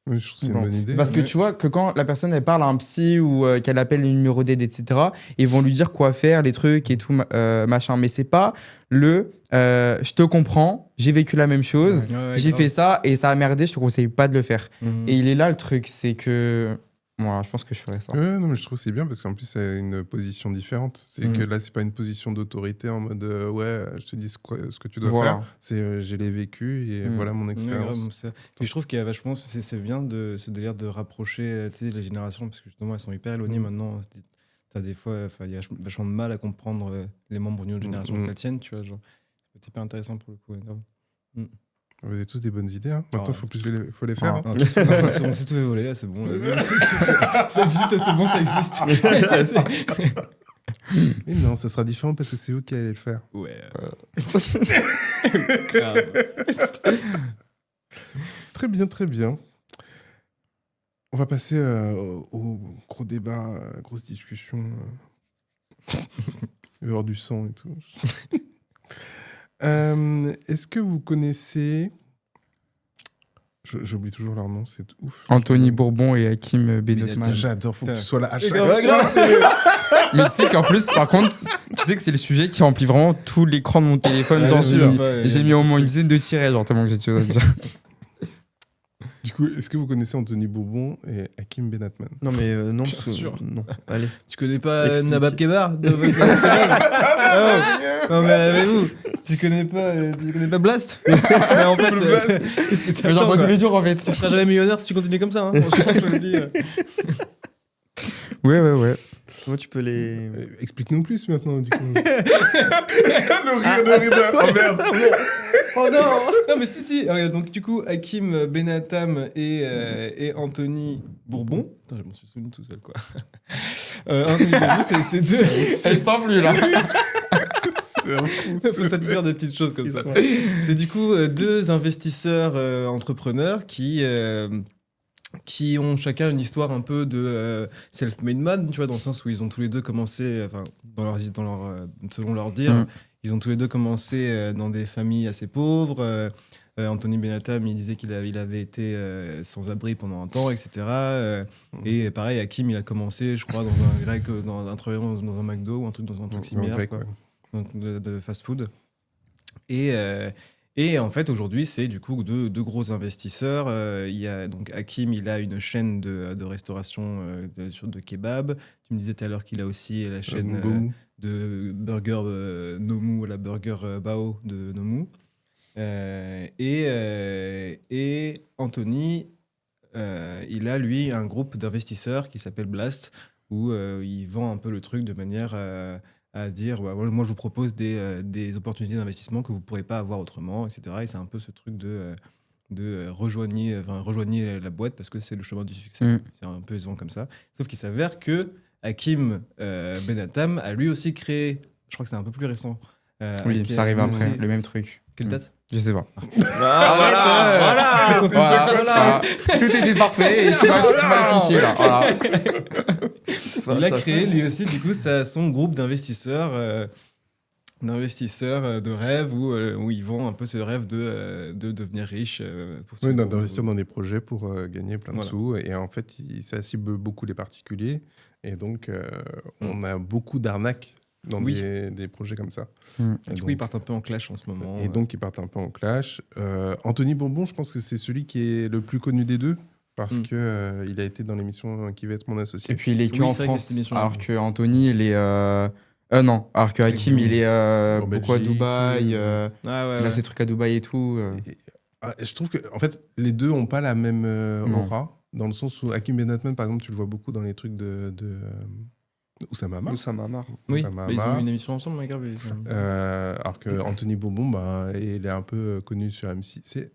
Oui, je trouve que c'est une Bon. bonne idée. Parce que tu vois que quand la personne elle parle à un psy ou qu'elle appelle le numéro d'aide, etc., ils vont lui dire quoi faire, les trucs et tout, machin. Mais c'est pas je te comprends, j'ai vécu la même chose, j'ai fait ça et ça a merdé, je te conseille pas de le faire. Et il est là le truc, c'est que. Voilà, je pense que je ferais ça. Non, mais je trouve que c'est bien parce qu'en plus, c'est une position différente. C'est que là, c'est pas une position d'autorité en mode je te dis ce que tu dois faire. C'est je l'ai vécu et voilà mon expérience. Et je trouve qu'il y a vachement, c'est bien de ce délire de rapprocher les générations parce que justement, elles sont hyper éloignées maintenant. T'as des fois, il y a vachement de mal à comprendre les membres d'une autre génération que la tienne, tu vois. Genre, c'est hyper intéressant pour le coup. Vous avez tous des bonnes idées. Hein. Maintenant, il faut les faire. On s'est tout volé là, c'est bon. Ça existe, c'est bon, ça existe. Mais non, ça sera différent parce que c'est vous qui allez le faire. Ouais. Très bien, très bien. On va passer au gros débat, grosse discussion. Hors du sang et tout. Est-ce que vous connaissez... J'oublie toujours leur nom, c'est ouf. Anthony Bourbon et Hakim Benotman. J'adore, faut que tu sois là à chaque Mais tu sais qu'en plus, par contre, tu sais que c'est le sujet qui remplit vraiment tout l'écran de mon téléphone. Genre, j'ai mis au moins une dizaine de tirets, genre tellement que j'ai de choses à dire. Du coup, est-ce que vous connaissez Anthony Bourbon et Hakim Benotman? Non, mais non. Bien sûr. Non. Allez. Tu connais pas Explique. Nabab Kebar Non, mais avec-vous. Tu connais pas Blast? Mais en fait, qu'est-ce que tu Genre, moi, tous les jours, en fait. Tu seras jamais millionnaire si tu continues comme ça. Hein. Franchement, je te le dis. Ouais. Moi, tu peux les. Explique-nous plus maintenant, du coup. le rire de... Oh merde. Oh non. Non, mais si. Regarde, donc, du coup, Hakim Benatam et Anthony Bourbon. Putain, je m'en suis souvenu tout seul, quoi. Anthony Bourbon, c'est deux. Elle sent plus, là. Il faut satisfaire des petites choses comme ça. C'est du coup deux investisseurs entrepreneurs qui ont chacun une histoire un peu de self-made man, tu vois, dans le sens où ils ont tous les deux commencé, selon leur dire, ils ont tous les deux commencé dans des familles assez pauvres. Anthony Benatam, il disait qu'il avait été sans-abri pendant un temps, etc. Et pareil, Hakim, il a commencé, je crois, dans un grec, dans un McDo ou un truc similaire, quoi. De fast-food. Et en fait, aujourd'hui, c'est du coup deux gros investisseurs. Il y a donc Hakim, il a une chaîne de restauration de kebab. Tu me disais tout à l'heure qu'il a aussi la chaîne de burger Nomu, la burger Bao de Nomu. Et Anthony, il a lui un groupe d'investisseurs qui s'appelle Blast, où il vend un peu le truc de manière à dire moi je vous propose des opportunités d'investissement que vous ne pourrez pas avoir autrement, etc. Et c'est un peu ce truc de rejoignez la boîte parce que c'est le chemin du succès. C'est un peu souvent comme ça. Sauf qu'il s'avère que Hakim Benatam a lui aussi créé, je crois que c'est un peu plus récent. Oui, ça arrive après, le même truc. Quelle date? Je sais pas. Voilà. Tout était parfait et tu m'as affiché là. Voilà. Il a créé lui aussi du coup son groupe d'investisseurs de rêve où ils vendent un peu ce rêve de devenir riche. D'investir dans des projets pour gagner plein de sous. Et en fait, ça cible beaucoup les particuliers. Et donc, on a beaucoup d'arnaques dans des projets comme ça. Et du coup, ils partent un peu en clash en ce moment. Et donc, ils partent un peu en clash. Anthony Bourbon, je pense que c'est celui qui est le plus connu des deux. Parce qu'il a été dans l'émission Qui va être mon associé. Et puis, il est que en France. Alors que Anthony, il est... non, alors que Hakim, il est beaucoup à Dubaï. Il a ses trucs à Dubaï et tout. Je trouve que, en fait, les deux n'ont pas la même aura. Dans le sens où Hakim Benotman, par exemple, tu le vois beaucoup dans les trucs de Oussama Hamar. Oui, ils ont eu une émission ensemble, mais grave. Alors que Anthony Bourbon, il est un peu connu sur M6. C'est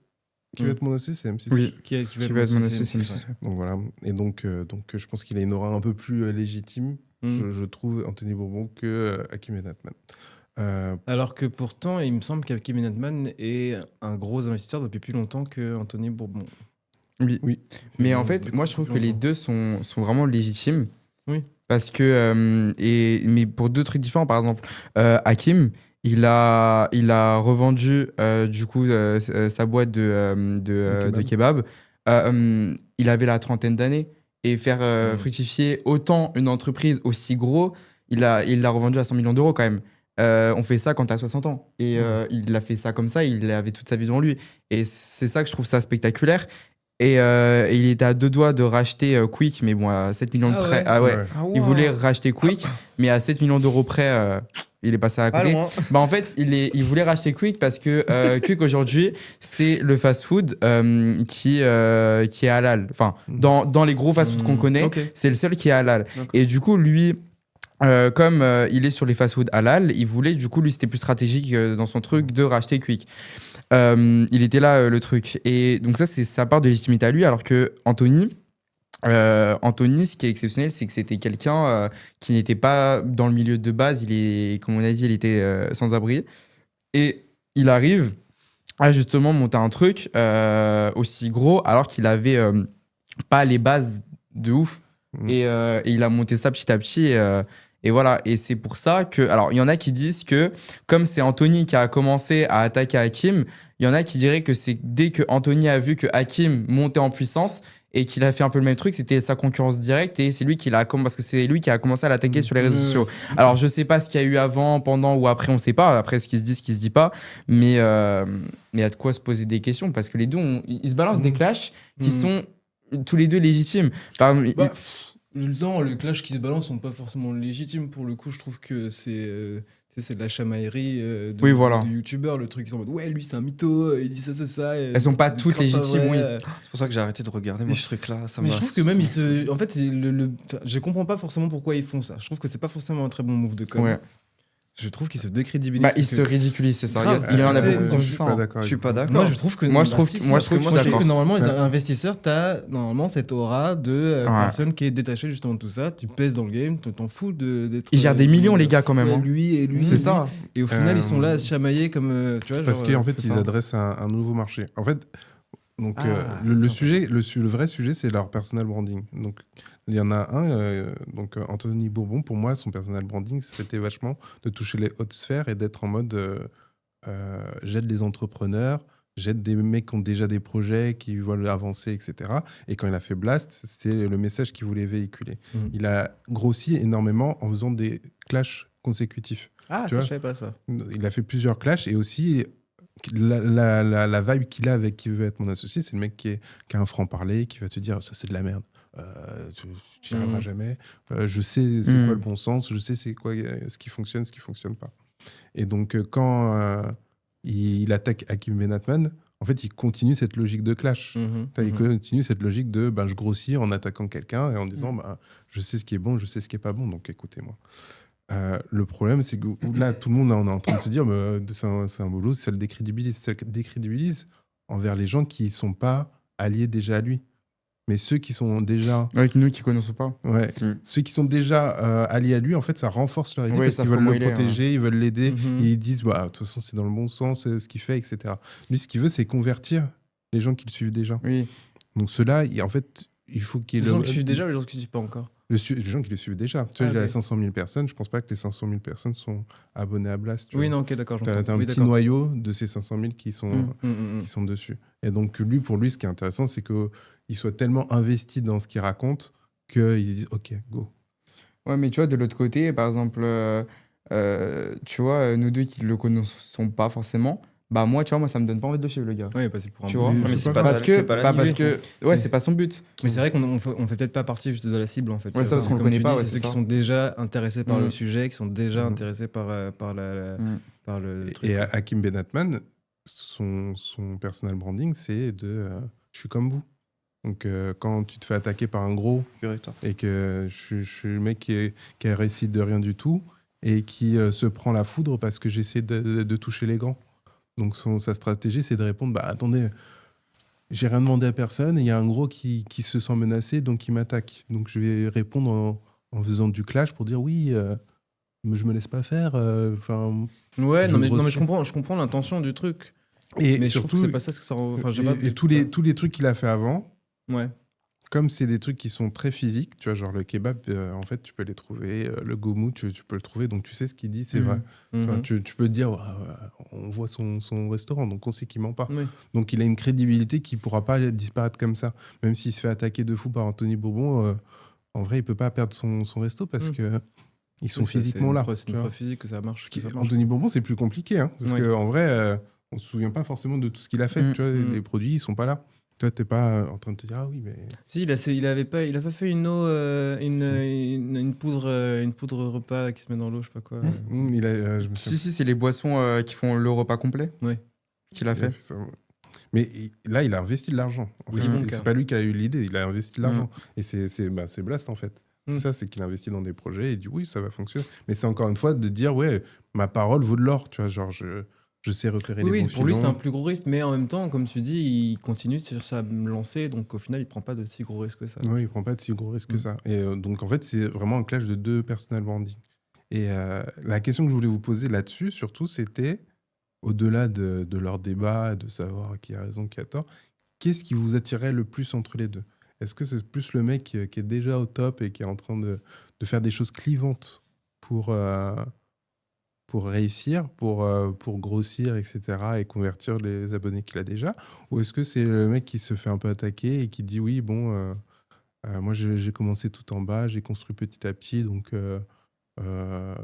Qui va être mon associé, c'est M6. Oui, qui va être mon associé, c'est M6. Donc voilà. Et donc je pense qu'il a une aura un peu plus légitime, je trouve, Anthony Bourbon, que Hakim Benotman. Alors que pourtant, il me semble qu'Hakim Benotman est un gros investisseur depuis plus longtemps que Anthony Bourbon. Oui. Oui. Mais en Des fait, moi, je trouve que les conclusions, deux sont vraiment légitimes. Oui. Parce que, mais pour deux trucs différents, par exemple, Hakim, il a revendu du coup sa boîte de kebab. Il avait la trentaine d'années et faire fructifier autant une entreprise aussi gros, il l'a revendu à 100 millions d'euros quand même. On fait ça quand tu as 60 ans. Et il a fait ça comme ça, il avait toute sa vie devant lui. Et c'est ça que je trouve ça spectaculaire. Et il était à deux doigts de racheter Quick, mais bon, à 7 millions de Ah près. ouais. Ah ouais. Ouais. Ah, Il wow. voulait racheter Quick, mais à 7 millions d'euros près, il est passé à Pas côté. loin. Bah en fait, il voulait racheter Quick parce que Quick aujourd'hui, c'est le fast-food qui est halal. Enfin, dans les gros fast-food qu'on connaît, Ok. c'est le seul qui est halal. D'accord. Et du coup, lui, comme il est sur les fast-food halal, il voulait, du coup, lui, c'était plus stratégique dans son truc de racheter Quick. Il était là, le truc. Et donc ça, c'est sa part de légitimité à lui, alors que Anthony, ce qui est exceptionnel, c'est que c'était quelqu'un qui n'était pas dans le milieu de base. Comme on a dit, il était sans abri. Et il arrive à justement monter un truc aussi gros, alors qu'il avait pas les bases de ouf. Et il a monté ça petit à petit. Et voilà. Et c'est pour ça que. Alors, il y en a qui disent que, comme c'est Anthony qui a commencé à attaquer Hakim, il y en a qui diraient que c'est dès que Anthony a vu que Hakim montait en puissance et qu'il a fait un peu le même truc, c'était sa concurrence directe et c'est lui parce que c'est lui qui a commencé à l'attaquer sur les réseaux sociaux. Alors, je sais pas ce qu'il y a eu avant, pendant ou après, on sait pas. Après, ce qui se dit, ce qui se dit pas. Mais il y a de quoi se poser des questions parce que les deux, ils se balancent des clashs qui sont tous les deux légitimes. Par exemple, Bah, non, les clashs qui se balancent sont pas forcément légitimes. Pour le coup, je trouve que c'est de la chamaillerie Oui, voilà. de youtubeurs. Le truc, ils sont en mode ouais, lui c'est un mytho, il dit ça, c'est ça. Elles sont pas toutes légitimes, oui. C'est pour ça que j'ai arrêté de regarder moi ce truc-là. Ça Mais m'a je trouve que même en fait, je comprends pas forcément pourquoi ils font ça. Je trouve que c'est pas forcément un très bon move de com. Ouais. Je trouve qu'ils se décrédibilisent. Bah, parce ils se que- ridiculisent, c'est ça. Grave, Il y en a parce que beaucoup c'est- comme je suis ça. pas d'accord. Je suis avec pas vous. d'accord. Moi, je trouve que Moi, je trouve si, que- si, moi, je parce trouve que que moi, je suis que d'accord. normalement, les Ouais. investisseurs, t'as normalement cette aura de Ouais. personne qui est détachée justement de tout ça. Tu pèses dans le game, tu t'en fous d'être. Ils gèrent des millions, les gars, quand même. Ouais, hein. lui et lui. C'est et ça. lui. Et au final, ils sont là à Euh, se chamailler comme. Tu vois, Parce genre, qu'en fait, c'est ils ça. adressent un nouveau marché. En fait, donc, Ah, le ça, sujet, le vrai sujet, c'est leur personal branding. Donc, il y en a un, Anthony Bourbon, pour moi, son personal branding, c'était vachement de toucher les hautes sphères et d'être en mode j'aide les entrepreneurs, j'aide des mecs qui ont déjà des projets, qui veulent avancer, etc. Et quand il a fait Blast, c'était le message qu'il voulait véhiculer. Mhm. Il a grossi énormément en faisant des clashs consécutifs. Ah, Tu ça, vois je savais pas ça. Il a fait plusieurs clashs et aussi la vibe qu'il a avec qui veut être mon associé, c'est le mec qui a un franc-parler, qui va te dire ça c'est de la merde, tu n'y arriveras jamais, je sais c'est quoi le bon sens, je sais c'est quoi ce qui fonctionne pas. Et donc quand il attaque Hakim Benatman, en fait il continue cette logique de clash. Il continue cette logique de je grossis en attaquant quelqu'un et en disant je sais ce qui est bon, je sais ce qui est pas bon, donc écoutez-moi. Le problème, c'est que là, tout le monde on est en train de se dire c'est un boulot, ça le décrédibilise. Ça le décrédibilise envers les gens qui ne sont pas alliés déjà à lui. Mais ceux qui sont déjà. Avec nous qui ne connaissons pas. Ouais, ceux qui sont déjà alliés à lui, en fait, ça renforce leur idée Ouais, parce ça qu'ils veulent comment le il est, protéger, ils veulent l'aider. Mhm. Et ils disent de toute façon, c'est dans le bon sens, c'est ce qu'il fait, etc. Lui, ce qu'il veut, c'est convertir les gens qui le suivent déjà. Oui. Donc, ceux-là, en fait, il faut qu'il y ait Les gens qui suivent déjà ou les gens qui suivent pas encore? les gens qui le suivent déjà. Tu vois, il y a 500 000 personnes. Je pense pas que les 500 000 personnes sont abonnées à Blast. Tu Oui, vois. non, ok, d'accord. T'as j'entends. un Oui, petit d'accord. noyau de ces 500 000 qui sont Mm. dessus. Et donc, pour lui, ce qui est intéressant, c'est qu'il soit tellement investi dans ce qu'il raconte qu'ils disent OK, go. Ouais, mais tu vois, de l'autre côté, par exemple, tu vois, nous deux qui le connaissons pas forcément, bah moi, tu vois, moi, ça me donne pas envie de le suivre, le gars. Ouais, bah, c'est pour un Tu bon- vois. Mais mais c'est c'est pas pas Parce que, pas la parce limite. que, ouais, c'est pas son but. Mais c'est vrai qu'on fait peut-être pas partie juste de la cible en fait. Ouais, ça, parce qu'on le Comme connaît tu pas, dis, ouais, c'est c'est ceux qui ça. sont déjà intéressés par Mm. le sujet, qui sont déjà Mm. intéressés par le truc. Et Hakim Benatman, son personal branding, c'est je suis comme vous. Donc, quand tu te fais attaquer par un gros Pur et tort. et que je suis le mec qui a réussi de rien du tout et qui se prend la foudre parce que j'essaie de toucher les grands. Donc sa stratégie, c'est de répondre attendez, j'ai rien demandé à personne et il y a un gros qui se sent menacé, donc il m'attaque. Donc je vais répondre en faisant du clash pour dire oui, je me laisse pas faire. Ouais, je non mais grossis. je comprends l'intention du truc. Et Mais je trouve surtout, que c'est pas ça ce que ça rend. Enfin, j'ai pas- et tous les trucs qu'il a fait avant, Ouais. Comme c'est des trucs qui sont très physiques, tu vois, genre le kebab, en fait, tu peux les trouver. Le gomu, tu peux le trouver. Donc, tu sais ce qu'il dit, c'est Mhm. vrai. Enfin, Mhm. tu peux te dire, ouais, on voit son restaurant, donc on sait qu'il ment pas. Oui. Donc, il a une crédibilité qui pourra pas disparaître comme ça. Même s'il se fait attaquer de fou par Anthony Bourbon, en vrai, il peut pas perdre son resto parce Mhm. que ils sont Oui, ça, physiquement là. C'est tu une vois. preuve physique que ça marche. Parce Que ça marche. Anthony Bourbon, c'est plus compliqué, hein, parce Oui. qu'en vrai, on se souvient pas forcément de tout ce qu'il a fait. Mhm. Tu vois, Mhm. les produits, ils sont pas là. Toi, t'es pas en train de te dire, ah oui, mais. Si, il avait pas fait une eau, une poudre repas qui se met dans l'eau, je sais pas quoi. Je me souviens Si, c'est les boissons qui font le repas complet Ouais. qu'il a Il a fait. fait ça, ouais. Mais là, il a investi de l'argent. En fait, Willy Wonka. c'est pas lui qui a eu l'idée, il a investi de l'argent. Et c'est Blast, en fait. Mm. C'est ça, c'est qu'il investit dans des projets et il dit oui, ça va fonctionner. Mais c'est encore une fois de dire, ouais, ma parole vaut de l'or. Tu vois, genre, je sais repérer Oui, les oui, bons pour lui, c'est un filons. plus gros risque, mais en même temps, comme tu dis, il continue sur sa lancée, donc au final, il prend pas de si gros risque que ça. Oui, il prend pas de si gros risque que Mm. ça. Et donc, en fait, c'est vraiment un clash de deux personal branding. Et la question que je voulais vous poser là-dessus, surtout, c'était, au-delà de leur débat, de savoir qui a raison, qui a tort, qu'est-ce qui vous attirait le plus entre les deux? Est-ce que c'est plus le mec qui est déjà au top et qui est en train de faire des choses clivantes pour réussir, pour grossir, etc., et convertir les abonnés qu'il a déjà? Ou est-ce que c'est le mec qui se fait un peu attaquer et qui dit oui, bon, moi j'ai commencé tout en bas, j'ai construit petit à petit, donc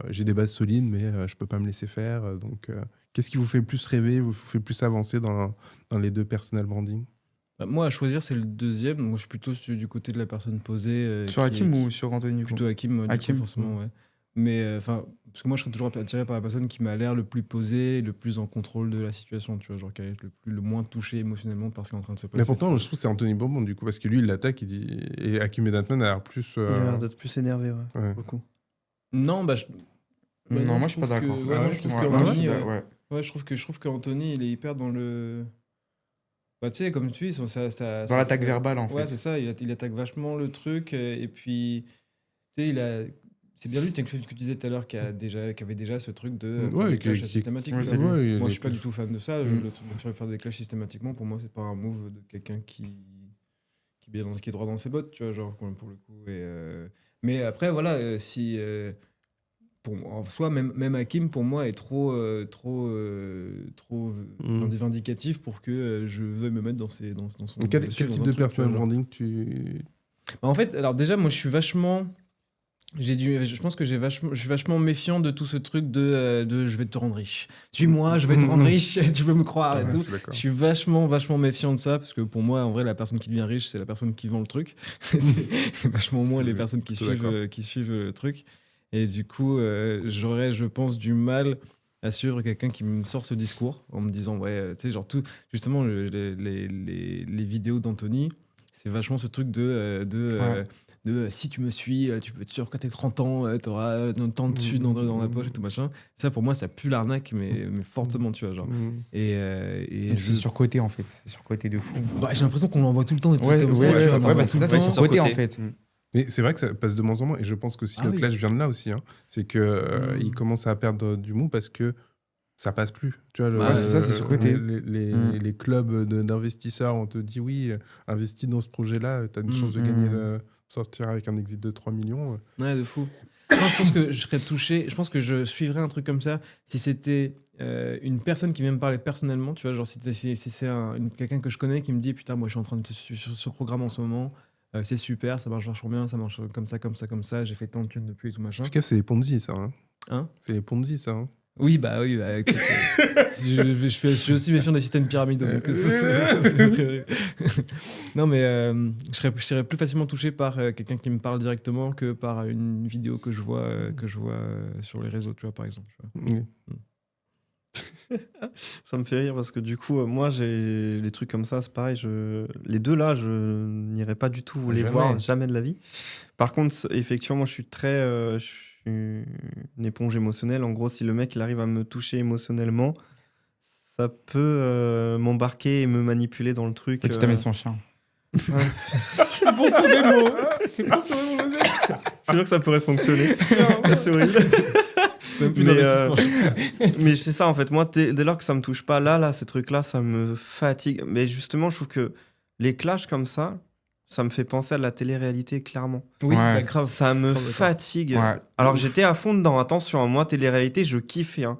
j'ai des bases solides, mais je peux pas me laisser faire. Donc, qu'est-ce qui vous fait plus rêver, vous fait plus avancer dans les deux personal branding? Bah, moi, à choisir, c'est le deuxième, donc moi, je suis plutôt du côté de la personne posée. Sur Hakim ou sur Anthony du coup Plutôt Hakim, du coup, Hakim. forcément, ouais. Mais enfin, parce que moi, je serais toujours attiré par la personne qui m'a l'air le plus posée, le plus en contrôle de la situation, tu vois, genre qui est le moins touché émotionnellement par ce qui est en train de se passer. Mais pourtant, tu je trouve que c'est Anthony Bourbon, du coup, parce que lui, il l'attaque, il dit... Et Hakim Edatman a l'air plus... Il a l'air d'être plus énervé, ouais, ouais. beaucoup. vois. Non, bah, bah Non, non, moi je je suis pas trouve que- d'accord. ouais, moi, je trouve que moi, Anthony, je suis ouais. ouais. ouais, je trouve qu'Anthony, il est hyper dans le. Bah, tu sais, comme tu dis, ça Dans l'attaque fait- verbale en fait. Ouais, c'est ça, il attaque vachement le truc, et puis, tu sais, il a. C'est bien lui, que tu disais tout à l'heure, qui avait déjà ce truc de faire Ouais, des clashs qui- systématiques. Ouais, quoi. c'est lui. Ouais, il Moi, est je suis pas plus- du tout fan de ça. Mm. Le faire des clashs systématiquement, pour moi, c'est pas un move de quelqu'un qui est droit dans ses bottes, tu vois, genre, pour le coup. Mais après, voilà, si. En soi, même Hakim, pour moi, est trop vindicatif pour que je veuille me mettre dans son. Quel suivre type dans un de truc, tu vois, personal genre. branding tu... En fait, alors déjà, moi, je suis vachement. Je pense que je suis vachement méfiant de tout ce truc de je vais te rendre riche. Suis-moi, je vais te rendre riche, tu peux me croire et Ouais, tout. je suis d'accord. Je suis vachement méfiant de ça parce que pour moi, en vrai, la personne qui devient riche, c'est la personne qui vend le truc. C'est vachement moins les Oui, personnes qui plutôt suivent le truc. Et du coup, j'aurais, je pense, du mal à suivre quelqu'un qui me sort ce discours en me disant, ouais, tu sais, genre tout, justement, les vidéos d'Anthony, c'est vachement ce truc de si tu me suis, tu peux être sûr que t'es 30 ans, t'auras tant de thunes dans la poche et tout machin. Ça, pour moi, ça pue l'arnaque, mais fortement, tu vois, genre. Mm. Et C'est surcoté en fait. C'est surcoté de fou. bah, j'ai l'impression qu'on l'envoie tout le temps des trucs Ouais, comme ouais, ça. tu ouais, vois, ouais, on envoie bah, tout c'est ça, le c'est temps. surcoté en côté. fait. Mais c'est vrai que ça passe de moins en moins, et je pense qu'aussi Ah le oui. clash vient de là aussi. Hein. C'est que Mm. il commence à perdre du mou parce que ça passe plus. Tu vois, Ouais, c'est ça, c'est surcoté. les clubs d'investisseurs, on te dit oui, investis dans ce projet-là, tu as une chance de Mm. gagner, sortir avec un exit de 3 millions. Ouais, de fou. Non, je pense que je serais touché. Je pense que je suivrais un truc comme ça si c'était une personne qui vient me parler personnellement. Tu vois, genre si c'est quelqu'un que je connais qui me dit putain, moi je suis en train de suivre sur ce programme en ce moment. C'est super, ça marche vachement bien, ça marche comme ça. J'ai fait tant de thunes depuis et tout machin. En tout cas, c'est les Ponzi, ça. Hein. Hein C'est les Ponzi, ça. Hein. Oui, bah oui. Bah, écoute, je suis aussi méfiant des systèmes pyramidaux. Donc ça fait- non, mais je serais plus facilement touché par quelqu'un qui me parle directement que par une vidéo que je vois sur les réseaux, tu vois, par exemple. Tu vois. Oui. Ça me fait rire parce que du coup, moi, j'ai des trucs comme ça, c'est pareil. Les deux là, je n'irai pas du tout vous les Jamais. voir, jamais de la vie. Par contre, effectivement, moi, je suis je suis une éponge émotionnelle. En gros, si le mec il arrive à me toucher émotionnellement, ça peut m'embarquer et me manipuler dans le truc. Faut qu'il t'amène son chien. C'est pour sauver mon. C'est pour sauver mon mec. Je suis sûr que ça pourrait fonctionner. C'est horrible. C'est même plus Mais, d'investissement. Mais c'est ça en fait, moi dès lors que ça me touche pas, là ces trucs là ça me fatigue. Mais justement je trouve que les clashs comme ça, ça me fait penser à la télé-réalité, clairement. Oui, Ouais. bah, grave. Ça me Grave d'accord. fatigue. Ouais. Alors j'étais à fond dedans, attention, hein, moi, télé-réalité, je kiffais. Hein.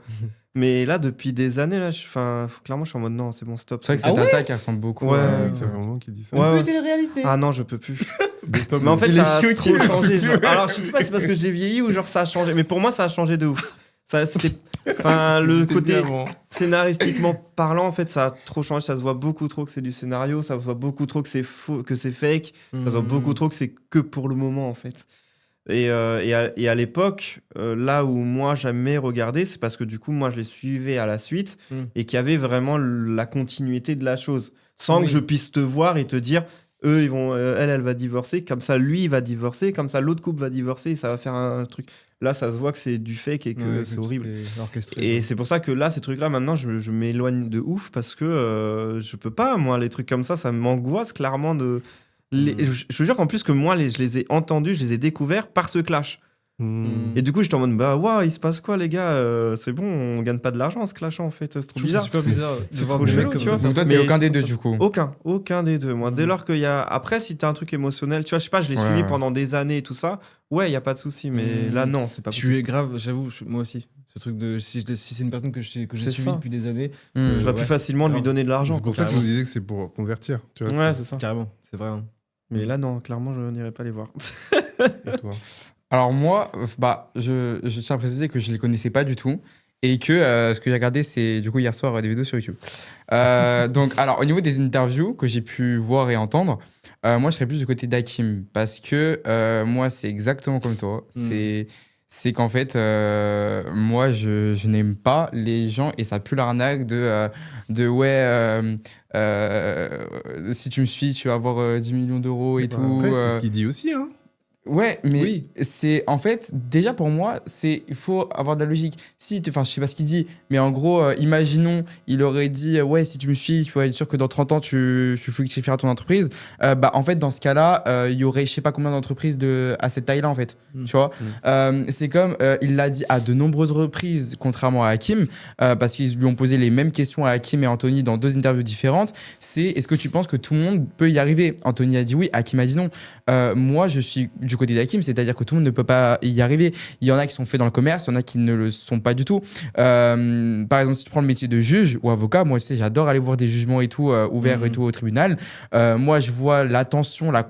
Mais là, depuis des années, là, clairement, je suis en mode non, c'est bon, stop. C'est vrai que Ah cette ouais attaque, elle ressemble beaucoup. Ouais. C'est vraiment qui dit ça. Ouais, ouais. Télé-réalité. Ah non, je peux plus. Mais Tom, Mais en fait, Il ça a est trop choqué. changé. Genre. Alors, je sais pas si c'est parce que j'ai vieilli ou genre ça a changé. Mais pour moi, ça a changé de ouf. Ça, c'était. Enfin, le c'était côté bien avant. scénaristiquement parlant, en fait, ça a trop changé. Ça se voit beaucoup trop que c'est du scénario. Ça se voit beaucoup trop que c'est faux, que c'est fake. Ça se voit beaucoup trop que c'est que pour le moment, en fait. Et à l'époque, là où moi j'aimais regarder, c'est parce que du coup, moi je les suivais à la suite et qu'il y avait vraiment la continuité de la chose. Sans que je puisse te voir et te dire, eux, ils vont, elle va divorcer, comme ça, lui, il va divorcer, comme ça, l'autre couple va divorcer et ça va faire un truc. Là, ça se voit que c'est du fake et que c'est horrible. Et c'est pour ça que là, ces trucs-là, maintenant, je m'éloigne de ouf parce que je peux pas, moi, les trucs comme ça m'angoisse clairement de. Je te jure qu'en plus que moi, je les ai entendus, je les ai découverts par ce clash. Et du coup, j'étais en mode, bah, waouh, il se passe quoi, les gars C'est bon, on gagne pas de l'argent en se clashant, en fait. C'est trop C'est bizarre. super bizarre. C'est de voir trop des mecs chelou, comme tu ça vois. faire Donc toi, ça. t'es Mais aucun c'est des pour deux, ça. du coup. Aucun des deux. Moi, dès lors qu'il y a. Après, si t'as un truc émotionnel, tu vois, je sais pas, je l'ai Ouais, suivi ouais. pendant des années et tout ça. Ouais, il y a pas de souci, mais là, non, c'est pas Je possible. suis grave, j'avoue, moi aussi. Ce truc de. Si c'est une personne que j'ai C'est suivie ça. depuis des années, Hmm. J'aurais plus ouais. facilement lui Grave. donner de l'argent. C'est pour ça que je carrément. vous disais que c'est pour convertir. Tu vois, Ouais, c'est ça. carrément, c'est vrai. Hein. Mais là, non, clairement, je n'irai pas les voir. Et toi Alors moi, bah, je tiens à préciser que je les connaissais pas du tout et que ce que j'ai regardé, c'est du coup hier soir des vidéos sur YouTube. Donc, alors au niveau des interviews que j'ai pu voir et entendre, moi je serais plus du côté d'Hakim parce que moi c'est exactement comme toi. C'est qu'en fait, moi je n'aime pas les gens et ça pue l'arnaque de ouais, si tu me suis, tu vas avoir 10 millions d'euros et Bah, tout. après, c'est ce qu'il dit aussi. Hein. Ouais, mais Oui. c'est en fait déjà pour moi, il faut avoir de la logique. Enfin, je sais pas ce qu'il dit, mais en gros, imaginons, il aurait dit ouais, si tu me suis, tu vas être sûr que dans 30 ans tu fructifieras ton entreprise. Bah en fait dans ce cas-là, il y aurait je sais pas combien d'entreprises à cette taille-là en fait. Tu vois, c'est comme il l'a dit à de nombreuses reprises, contrairement à Hakim, parce qu'ils lui ont posé les mêmes questions à Hakim et Anthony dans deux interviews différentes. C'est est-ce que tu penses que tout le monde peut y arriver? Anthony a dit oui, Hakim a dit non. Moi, je suis du côté d'Hakim, c'est-à-dire que tout le monde ne peut pas y arriver. Il y en a qui sont faits dans le commerce, il y en a qui ne le sont pas du tout. Par exemple, si tu prends le métier de juge ou avocat, moi, tu sais, j'adore aller voir des jugements et tout, ouverts et tout au tribunal. Moi, je vois l'attention, la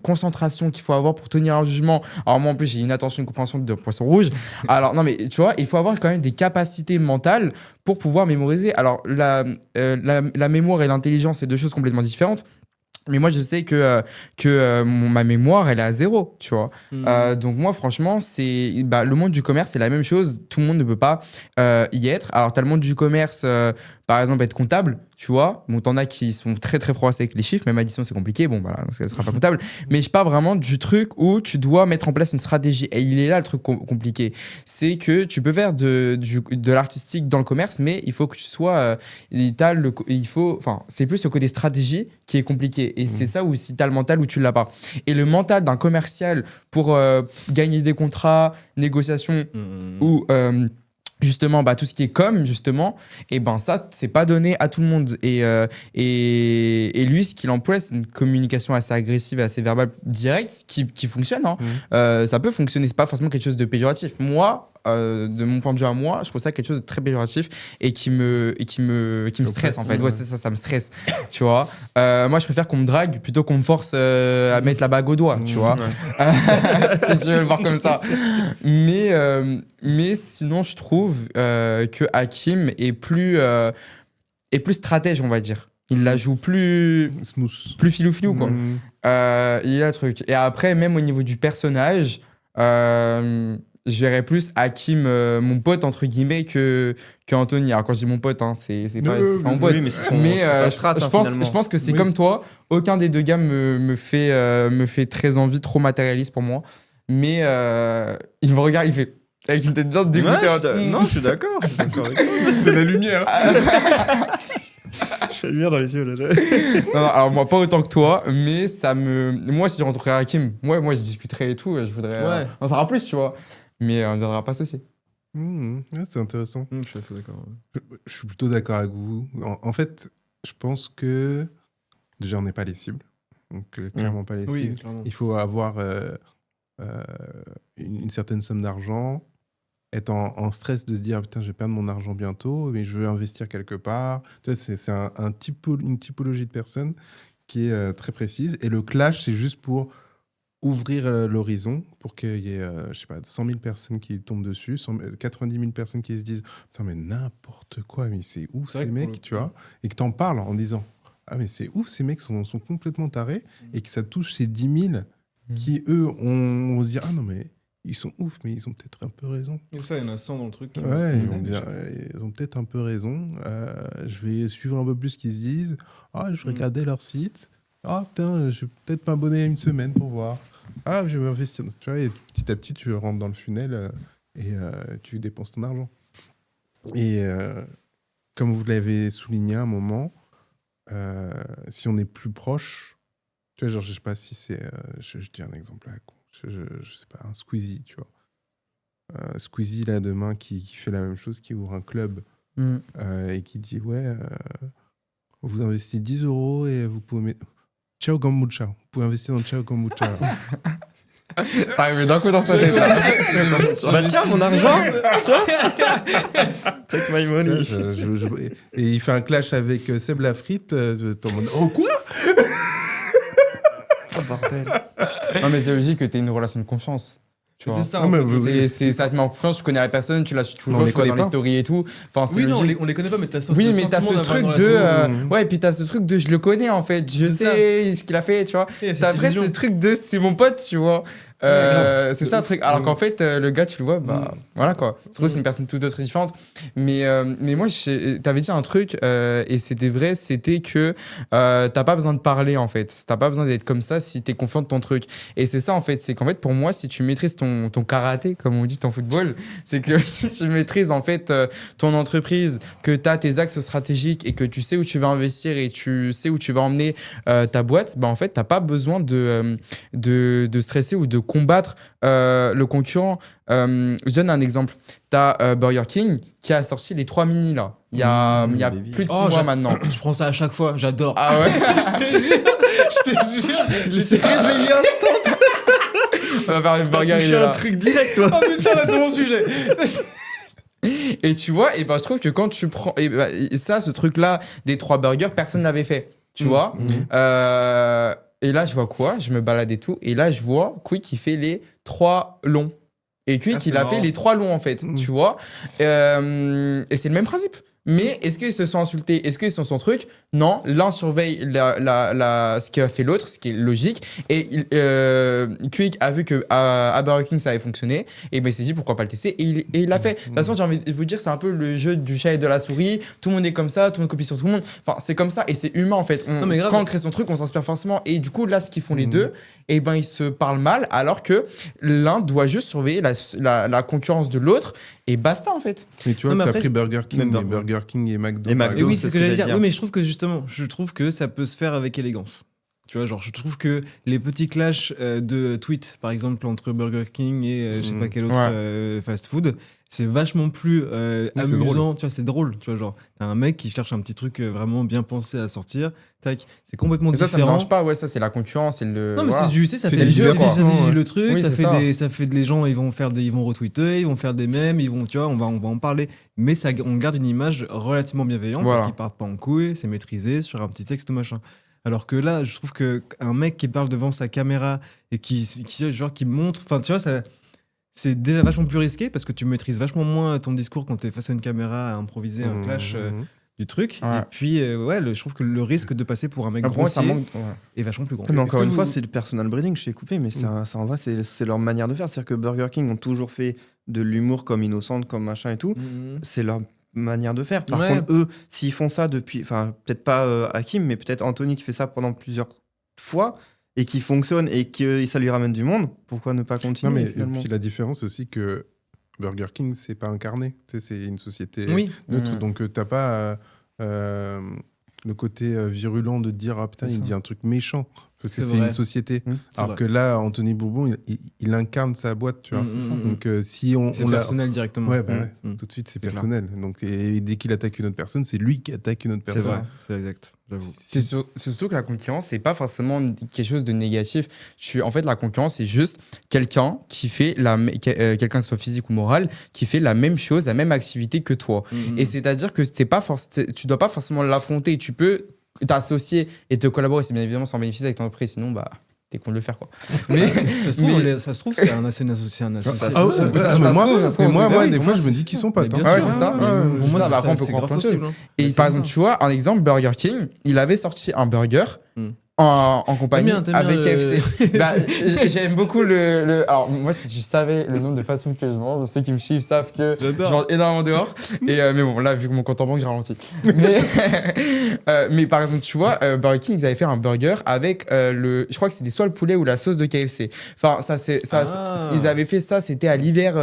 concentration qu'il faut avoir pour tenir un jugement. Alors, moi, en plus, j'ai une attention, une compréhension de poisson rouge. Alors, non, mais tu vois, il faut avoir quand même des capacités mentales pour pouvoir mémoriser. Alors, la mémoire et l'intelligence, c'est deux choses complètement différentes. Mais moi, je sais que ma mémoire, elle est à 0, tu vois. Donc moi, franchement, le monde du commerce, c'est la même chose. Tout le monde ne peut pas y être. Alors, tu as le monde du commerce, par exemple, être comptable, tu vois. Bon, t'en as qui sont très, très froids avec les chiffres. Même addition, c'est compliqué. Bon, voilà, ça ne sera pas comptable. Mais je parle vraiment du truc où tu dois mettre en place une stratégie. Et il est là le truc compliqué. C'est que tu peux faire de l'artistique dans le commerce, mais il faut que tu sois... c'est plus le côté stratégie qui est compliqué. Et c'est ça où si tu as le mental ou tu l'as pas. Et le mental d'un commercial pour gagner des contrats, négociations ou justement tout ce qui est com justement, et ben ça c'est pas donné à tout le monde. Et lui ce qu'il emploie c'est une communication assez agressive et assez verbale directe qui fonctionne. Hein. Ça peut fonctionner, c'est pas forcément quelque chose de péjoratif. Moi de mon point de vue à moi, je trouve ça quelque chose de très péjoratif et qui me stresse en fait. Ouais, c'est ça, ça me stresse. Tu vois. Moi, je préfère qu'on me drague plutôt qu'on me force à mettre la bague au doigt. Tu vois. Si tu veux le voir comme ça. Mais sinon, je trouve que Hakim est plus stratège, on va dire. Il la joue plus filou quoi. Il a le truc. Et après, même au niveau du personnage. Je verrais plus Hakim, mon pote, entre guillemets, que Anthony. Alors, quand je dis mon pote, hein, c'est pas c'est mon pote. Oui, mais c'est sa strat, je pense que c'est comme toi. Aucun des deux gars me fait très envie, trop matérialiste pour moi. Mais il me regarde, il fait... Avec une tête bien dégoûtée. Non, je suis d'accord. Je suis d'accord avec toi. C'est la lumière. J'ai le dans les yeux là. Non, alors moi pas autant que toi, mais moi si je rencontrais Hakim, moi je discuterais et tout, je voudrais en savoir plus, tu vois. Mais on ne viendra pas souci. Ouais, c'est intéressant. Je suis assez d'accord. Je suis plutôt d'accord avec vous. En fait, je pense que déjà on n'est pas les cibles. Donc, clairement pas les cibles. Oui, clairement. Il faut avoir une certaine somme d'argent, être en stress de se dire putain, je vais perdre mon argent bientôt, mais je veux investir quelque part. Tu vois, c'est une typologie de personnes qui est très précise. Et le clash, c'est juste pour ouvrir l'horizon, pour qu'il y ait, je sais pas, 100 000 personnes qui tombent dessus, 90 000 personnes qui se disent putain, mais n'importe quoi, mais c'est ouf C'est vrai ces que pour mecs, le tu coup- vois, et que t'en parles en disant ah, mais c'est ouf, ces mecs sont complètement tarés, et que ça touche ces 10 000 qui, eux, on se dit ah non, mais ils sont ouf, mais ils ont peut-être un peu raison. Et ça, il y en a 100 dans le truc. Ouais, ils vont dire, ils ont peut-être un peu raison. Je vais suivre un peu plus ce qu'ils se disent. Ah, je vais regarder leur site. Ah, putain, je vais peut-être m'abonner à une semaine pour voir. Ah, je vais investir. Tu vois, et petit à petit, tu rentres dans le funnel et tu dépenses ton argent. Et comme vous l'avez souligné à un moment, si on est plus proche, tu vois, genre, je sais pas si c'est. Je dis un exemple là, je sais pas, un Squeezie, tu vois. Squeezie, là, demain, qui fait la même chose, qui ouvre un club et qui dit ouais, vous investissez 10 € et vous pouvez mettre. Ciao Gambucha. Vous pouvez investir dans Ciao Gambucha. Ça arrive d'un coup dans sa tête. là. Bah tiens, mon argent. Take my money. Et il fait un clash avec Seb Lafrite. T'es en mode, oh quoi? Oh, bordel. Non, mais c'est logique que tu aies une relation de confiance. Tu vois. C'est ça, Non, en mais fait. vous- Ça te met en confiance, tu connais la personne, tu la suis On toujours, les tu vois dans connaît les pas. stories et tout. Enfin, c'est Oui, non, logique. on les connaît pas, mais t'as ça. Oui, le mais t'as sentiment ce d'avoir truc une de. relation Ouais, puis t'as ce truc de je le connais en fait, je C'est sais ce qu'il a fait, tu vois. Et il y a T'as cette après illusion. ce truc de c'est mon pote, tu vois. grave. C'est ça le truc. Alors qu'en fait, le gars, tu le vois, bah voilà quoi. C'est vrai que c'est Mm. une personne toute autre et différente. Mais moi, t'avais dit un truc et c'était vrai, c'était que t'as pas besoin de parler en fait. T'as pas besoin d'être comme ça si t'es confiant de ton truc. Et c'est ça en fait, c'est qu'en fait, pour moi, si tu maîtrises ton karaté, comme on dit en football, c'est que si tu maîtrises en fait ton entreprise, que t'as tes axes stratégiques et que tu sais où tu vas investir et tu sais où tu vas emmener ta boîte, bah en fait, t'as pas besoin de stresser ou de combattre le concurrent. Je donne un exemple. Tu as Burger King qui a sorti les 3 mini là. Il y a baby. plus de 6 Oh, mois maintenant. Je prends ça à chaque fois, j'adore. Ah ouais. Je te jure, j'étais réveillé instant. On va faire une burger. Touché il est un là. truc direct, toi. Oh putain, là, c'est mon sujet. Et tu vois, et ben je trouve que quand tu prends et ça, ce truc là des 3 burgers, personne n'avait fait. Tu vois. Et là, je vois quoi? Je me balade et tout. Et là, je vois Quick qui fait les 3 longs. Et Quick, c'est il a fait marrant. les 3 longs, en fait. Tu vois? Et c'est le même principe. Mais est-ce qu'ils se sont insultés? Est-ce qu'ils sont son truc? Non. L'un surveille ce qu'a fait l'autre, ce qui est logique. Et Quick a vu que à Burger King, ça avait fonctionné. Et ben, il s'est dit pourquoi pas le tester. Et il l'a fait. De toute façon, j'ai envie de vous dire, c'est un peu le jeu du chat et de la souris. Tout le monde est comme ça, tout le monde copie sur tout le monde. Enfin, c'est comme ça et c'est humain en fait. Non, mais grave. Quand on crée son truc, on s'inspire forcément. Et du coup, là, ce qu'ils font les deux, et ben, ils se parlent mal alors que l'un doit juste surveiller la concurrence de l'autre et basta en fait. Mais tu vois, Non, mais t'as après, pris Burger King, même mais Burger- Burger King et McDo. Et par McDo, Et oui, exemple. c'est ce que j'allais dire. Oui, mais je trouve que justement, ça peut se faire avec élégance. Tu vois, genre, je trouve que les petits clashs de tweets, par exemple, entre Burger King et je sais pas quel autre fast-food, c'est vachement plus c'est amusant. Tu vois, c'est drôle. Tu vois, genre, t'as un mec qui cherche un petit truc vraiment bien pensé à sortir. Tac, c'est complètement Et ça me différent. dérange pas. Ouais, ça, c'est la concurrence. C'est le. Non, mais voilà. c'est du, tu sais, ça C'est fait du vivre divertissement, le truc, Oui, ça c'est fait ça. des, ça fait les gens, ils vont retweeter, ils vont faire des mèmes, ils vont, tu vois, on va en parler. Mais ça, on garde une image relativement bienveillante Voilà. parce qu'ils partent pas en couille, c'est maîtrisé sur un petit texte ou machin. Alors que là, je trouve que un mec qui parle devant sa caméra et qui montre, enfin, tu vois, ça, c'est déjà vachement plus risqué parce que tu maîtrises vachement moins ton discours quand t'es face à une caméra à improviser un clash du truc. Ouais. Et puis, je trouve que le risque de passer pour un mec Pour moi, ça grossier manque. Ouais. est vachement plus grand. Mais encore que une vous- fois, c'est le personal branding, je t'ai coupé, mais ça en va, c'est leur manière de faire. C'est-à-dire que Burger King ont toujours fait de l'humour comme innocente, comme machin et tout. C'est leur manière de faire. Par Ouais. contre, eux, s'ils font ça depuis, enfin, peut-être pas Hakim, mais peut-être Anthony qui fait ça pendant plusieurs fois et qui fonctionne et que ça lui ramène du monde, pourquoi ne pas Non, continuer mais et finalement puis la différence aussi que Burger King, c'est pas incarné. Tu sais, c'est une société Oui. neutre. Mm. Donc, t'as pas le côté virulent de te dire ah putain, C'est il ça. dit un truc méchant. Parce que C'est c'est vrai. une société. C'est Alors vrai. que là, Anthony Bourbon, il incarne sa boîte, tu vois. Donc si on C'est l'a- personnel directement. Ouais, bah ouais. Mm. Tout de suite, c'est clair. personnel. Donc, et dès qu'il attaque une autre personne, c'est lui qui attaque une autre C'est personne. vrai, c'est exact, j'avoue. C'est surtout que la concurrence, c'est pas forcément quelque chose de négatif. En fait, la concurrence, c'est juste quelqu'un qui fait quelqu'un que ce soit physique ou moral, qui fait la même chose, la même activité que toi. Et c'est-à-dire que tu dois pas forcément l'affronter. Tu peux t'associer et te collaborer. C'est bien évidemment sans bénéfice avec ton entreprise. Sinon, bah, t'es con de le faire, quoi. Mais Ça se trouve, c'est un associé. Ah ouais, Ça mais se moi, trouve, mais moi, oui, des pour fois, moi, je me c'est- dis qu'ils sont pas. Mais bien Ah ouais, sûr, c'est ça. mais pour moi, Ça, c'est bah, après, on peut c'est croire grave plein de possible. Et Mais par c'est exemple, ça. tu vois, un exemple, Burger King, il avait sorti un burger Mm. en compagnie T'aimes bien avec le- KFC. Bah, j'aime beaucoup Alors, moi, si tu savais le nombre de fast-food que je mange, ceux qui me suivent savent que je J'adore. mange énormément dehors. Mais bon, là, vu que mon compte en banque ralentit. Mais par exemple, tu vois, Burger King, ils avaient fait un burger avec je crois que c'était soit le poulet ou la sauce de KFC. Enfin, ils avaient fait ça, c'était à l'hiver,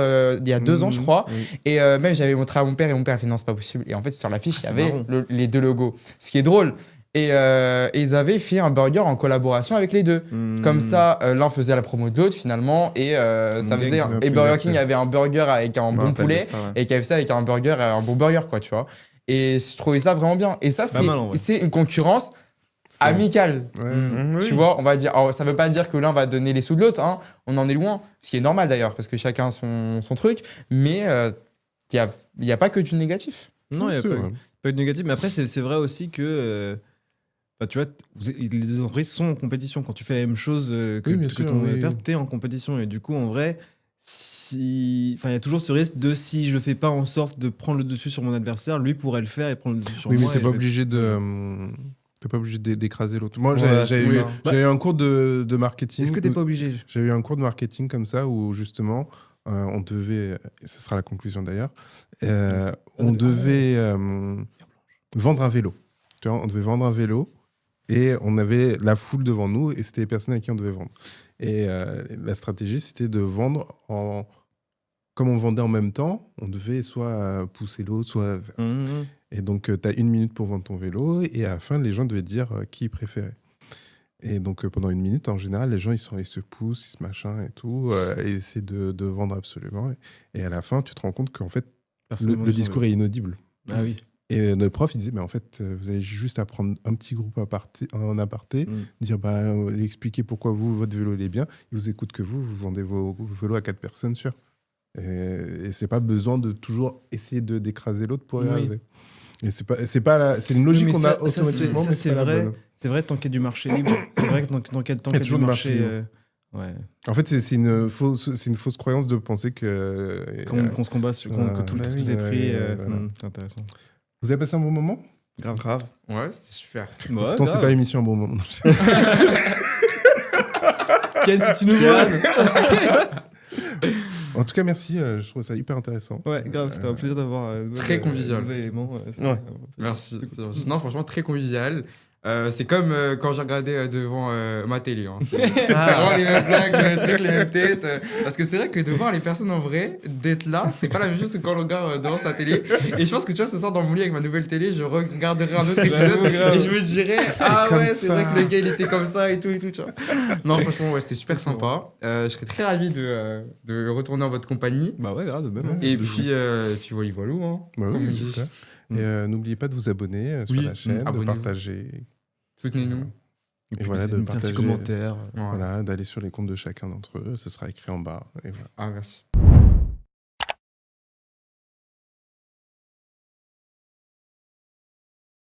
il y a 2 ans, je crois. Et même, j'avais montré à mon père et mon père a fait non, c'est pas possible. Et en fait, sur l'affiche, il y c'est avait marrant. les 2 logos. Ce qui est drôle. Et ils avaient fait un burger en collaboration avec les 2. Comme ça, l'un faisait la promo de l'autre finalement. Et, ça Gang. faisait, et Plusieurs Burger King faits. avait un burger avec un Je me bon rappelle de poulet. ça, ouais. Et KFC avec un bon burger, quoi, tu vois. Et je trouvais ça vraiment bien. Et ça, Pas mal, en vrai. c'est une concurrence amicale. Ouais. Oui. Tu vois, on va dire. Alors, ça veut pas dire que l'un va donner les sous de l'autre, hein. On en est loin. Ce qui est normal d'ailleurs, parce que chacun a son truc. Mais il n'y a pas que du négatif. Non, il n'y a C'est pas, vrai. pas eu de négatif. Mais après, c'est vrai aussi que. Bah, tu vois, les deux entreprises sont en compétition. Quand tu fais la même chose que, Oui, bien que sûr, ton oui. père, t'es en compétition. Et du coup, en vrai, il y a toujours ce risque de si je fais pas en sorte de prendre le dessus sur mon adversaire, lui pourrait le faire et prendre le dessus sur Oui, mais moi. t'es et pas je vais- obligé de. T'es pas obligé d'écraser l'autre. Moi, Ouais, j'avais c'est eu, ça. j'avais eu un cours de marketing. Est-ce que t'es pas obligé J'avais eu un cours de marketing comme ça où justement on devait, et ce sera la conclusion d'ailleurs, on devait vendre un vélo. Tu vois, on devait vendre un vélo et on avait la foule devant nous et c'était les personnes à qui on devait vendre. Et la stratégie, c'était de vendre comme on vendait en même temps, on devait soit pousser l'autre, soit... Et donc, tu as 1 minute pour vendre ton vélo et à la fin, les gens devaient dire qui ils préféraient. Et donc, pendant 1 minute, en général, les gens, ils se poussent, ils se machin et tout, et essaient de vendre absolument. Et à la fin, tu te rends compte qu'en fait, le discours est inaudible. Ah oui. Et notre prof, il disait, mais en fait, vous avez juste à prendre un petit groupe en aparté, dire, lui expliquer pourquoi votre vélo, il est bien. Il vous écoute que vous vendez vos vélos à 4 personnes, sûr. Et c'est pas besoin de toujours essayer d'écraser l'autre pour y Oui. arriver. Et c'est une logique Oui, mais qu'on ça- a ça, automatiquement, c'est- mais ça, c'est pas la vrai. bonne. C'est vrai, tant qu'il y a du marché libre. C'est vrai que tant qu'il y a toujours du le marché. marché Ouais. En fait, c'est une fausse croyance de penser que... Qu'on se combat, que tout bah oui. est pris. Voilà. C'est intéressant. Vous avez passé un bon moment? Grave. Ouais, c'était super. Pourtant, c'est pas l'émission un bon moment. Ken, si tu nous vois. En tout cas, merci. Je trouve ça hyper intéressant. Ouais, grave, c'était un plaisir d'avoir Très convivial. nouvel élément. Ouais. Merci. Non, franchement, très convivial. C'est comme quand j'ai regardé devant ma télé. Hein. C'est vraiment les mêmes blagues, les mêmes trucs, les mêmes têtes. Parce que c'est vrai que de voir les personnes en vrai, d'être là, c'est pas la même chose que quand on regarde devant sa télé. Et je pense que tu vois, ce soir dans mon lit avec ma nouvelle télé, je regarderai un autre épisode et je me dirais, ah comme ouais, c'est ça. vrai que le gars il était comme ça et tout, tu vois. Non, franchement, ouais, c'était super sympa. Je serais très ravi de retourner en votre compagnie. Bah ouais, grave, de même. Et puis voilà, hein. Bah oui, Comme on dit. super. Et n'oubliez pas de vous abonner sur Oui, la chaîne, de abonnez-vous. partager. Soutenez-nous. Et voilà, de un partager. petit commentaire. Voilà. Voilà, d'aller sur les comptes de chacun d'entre eux. Ce sera écrit en bas. Et voilà. Ah, merci.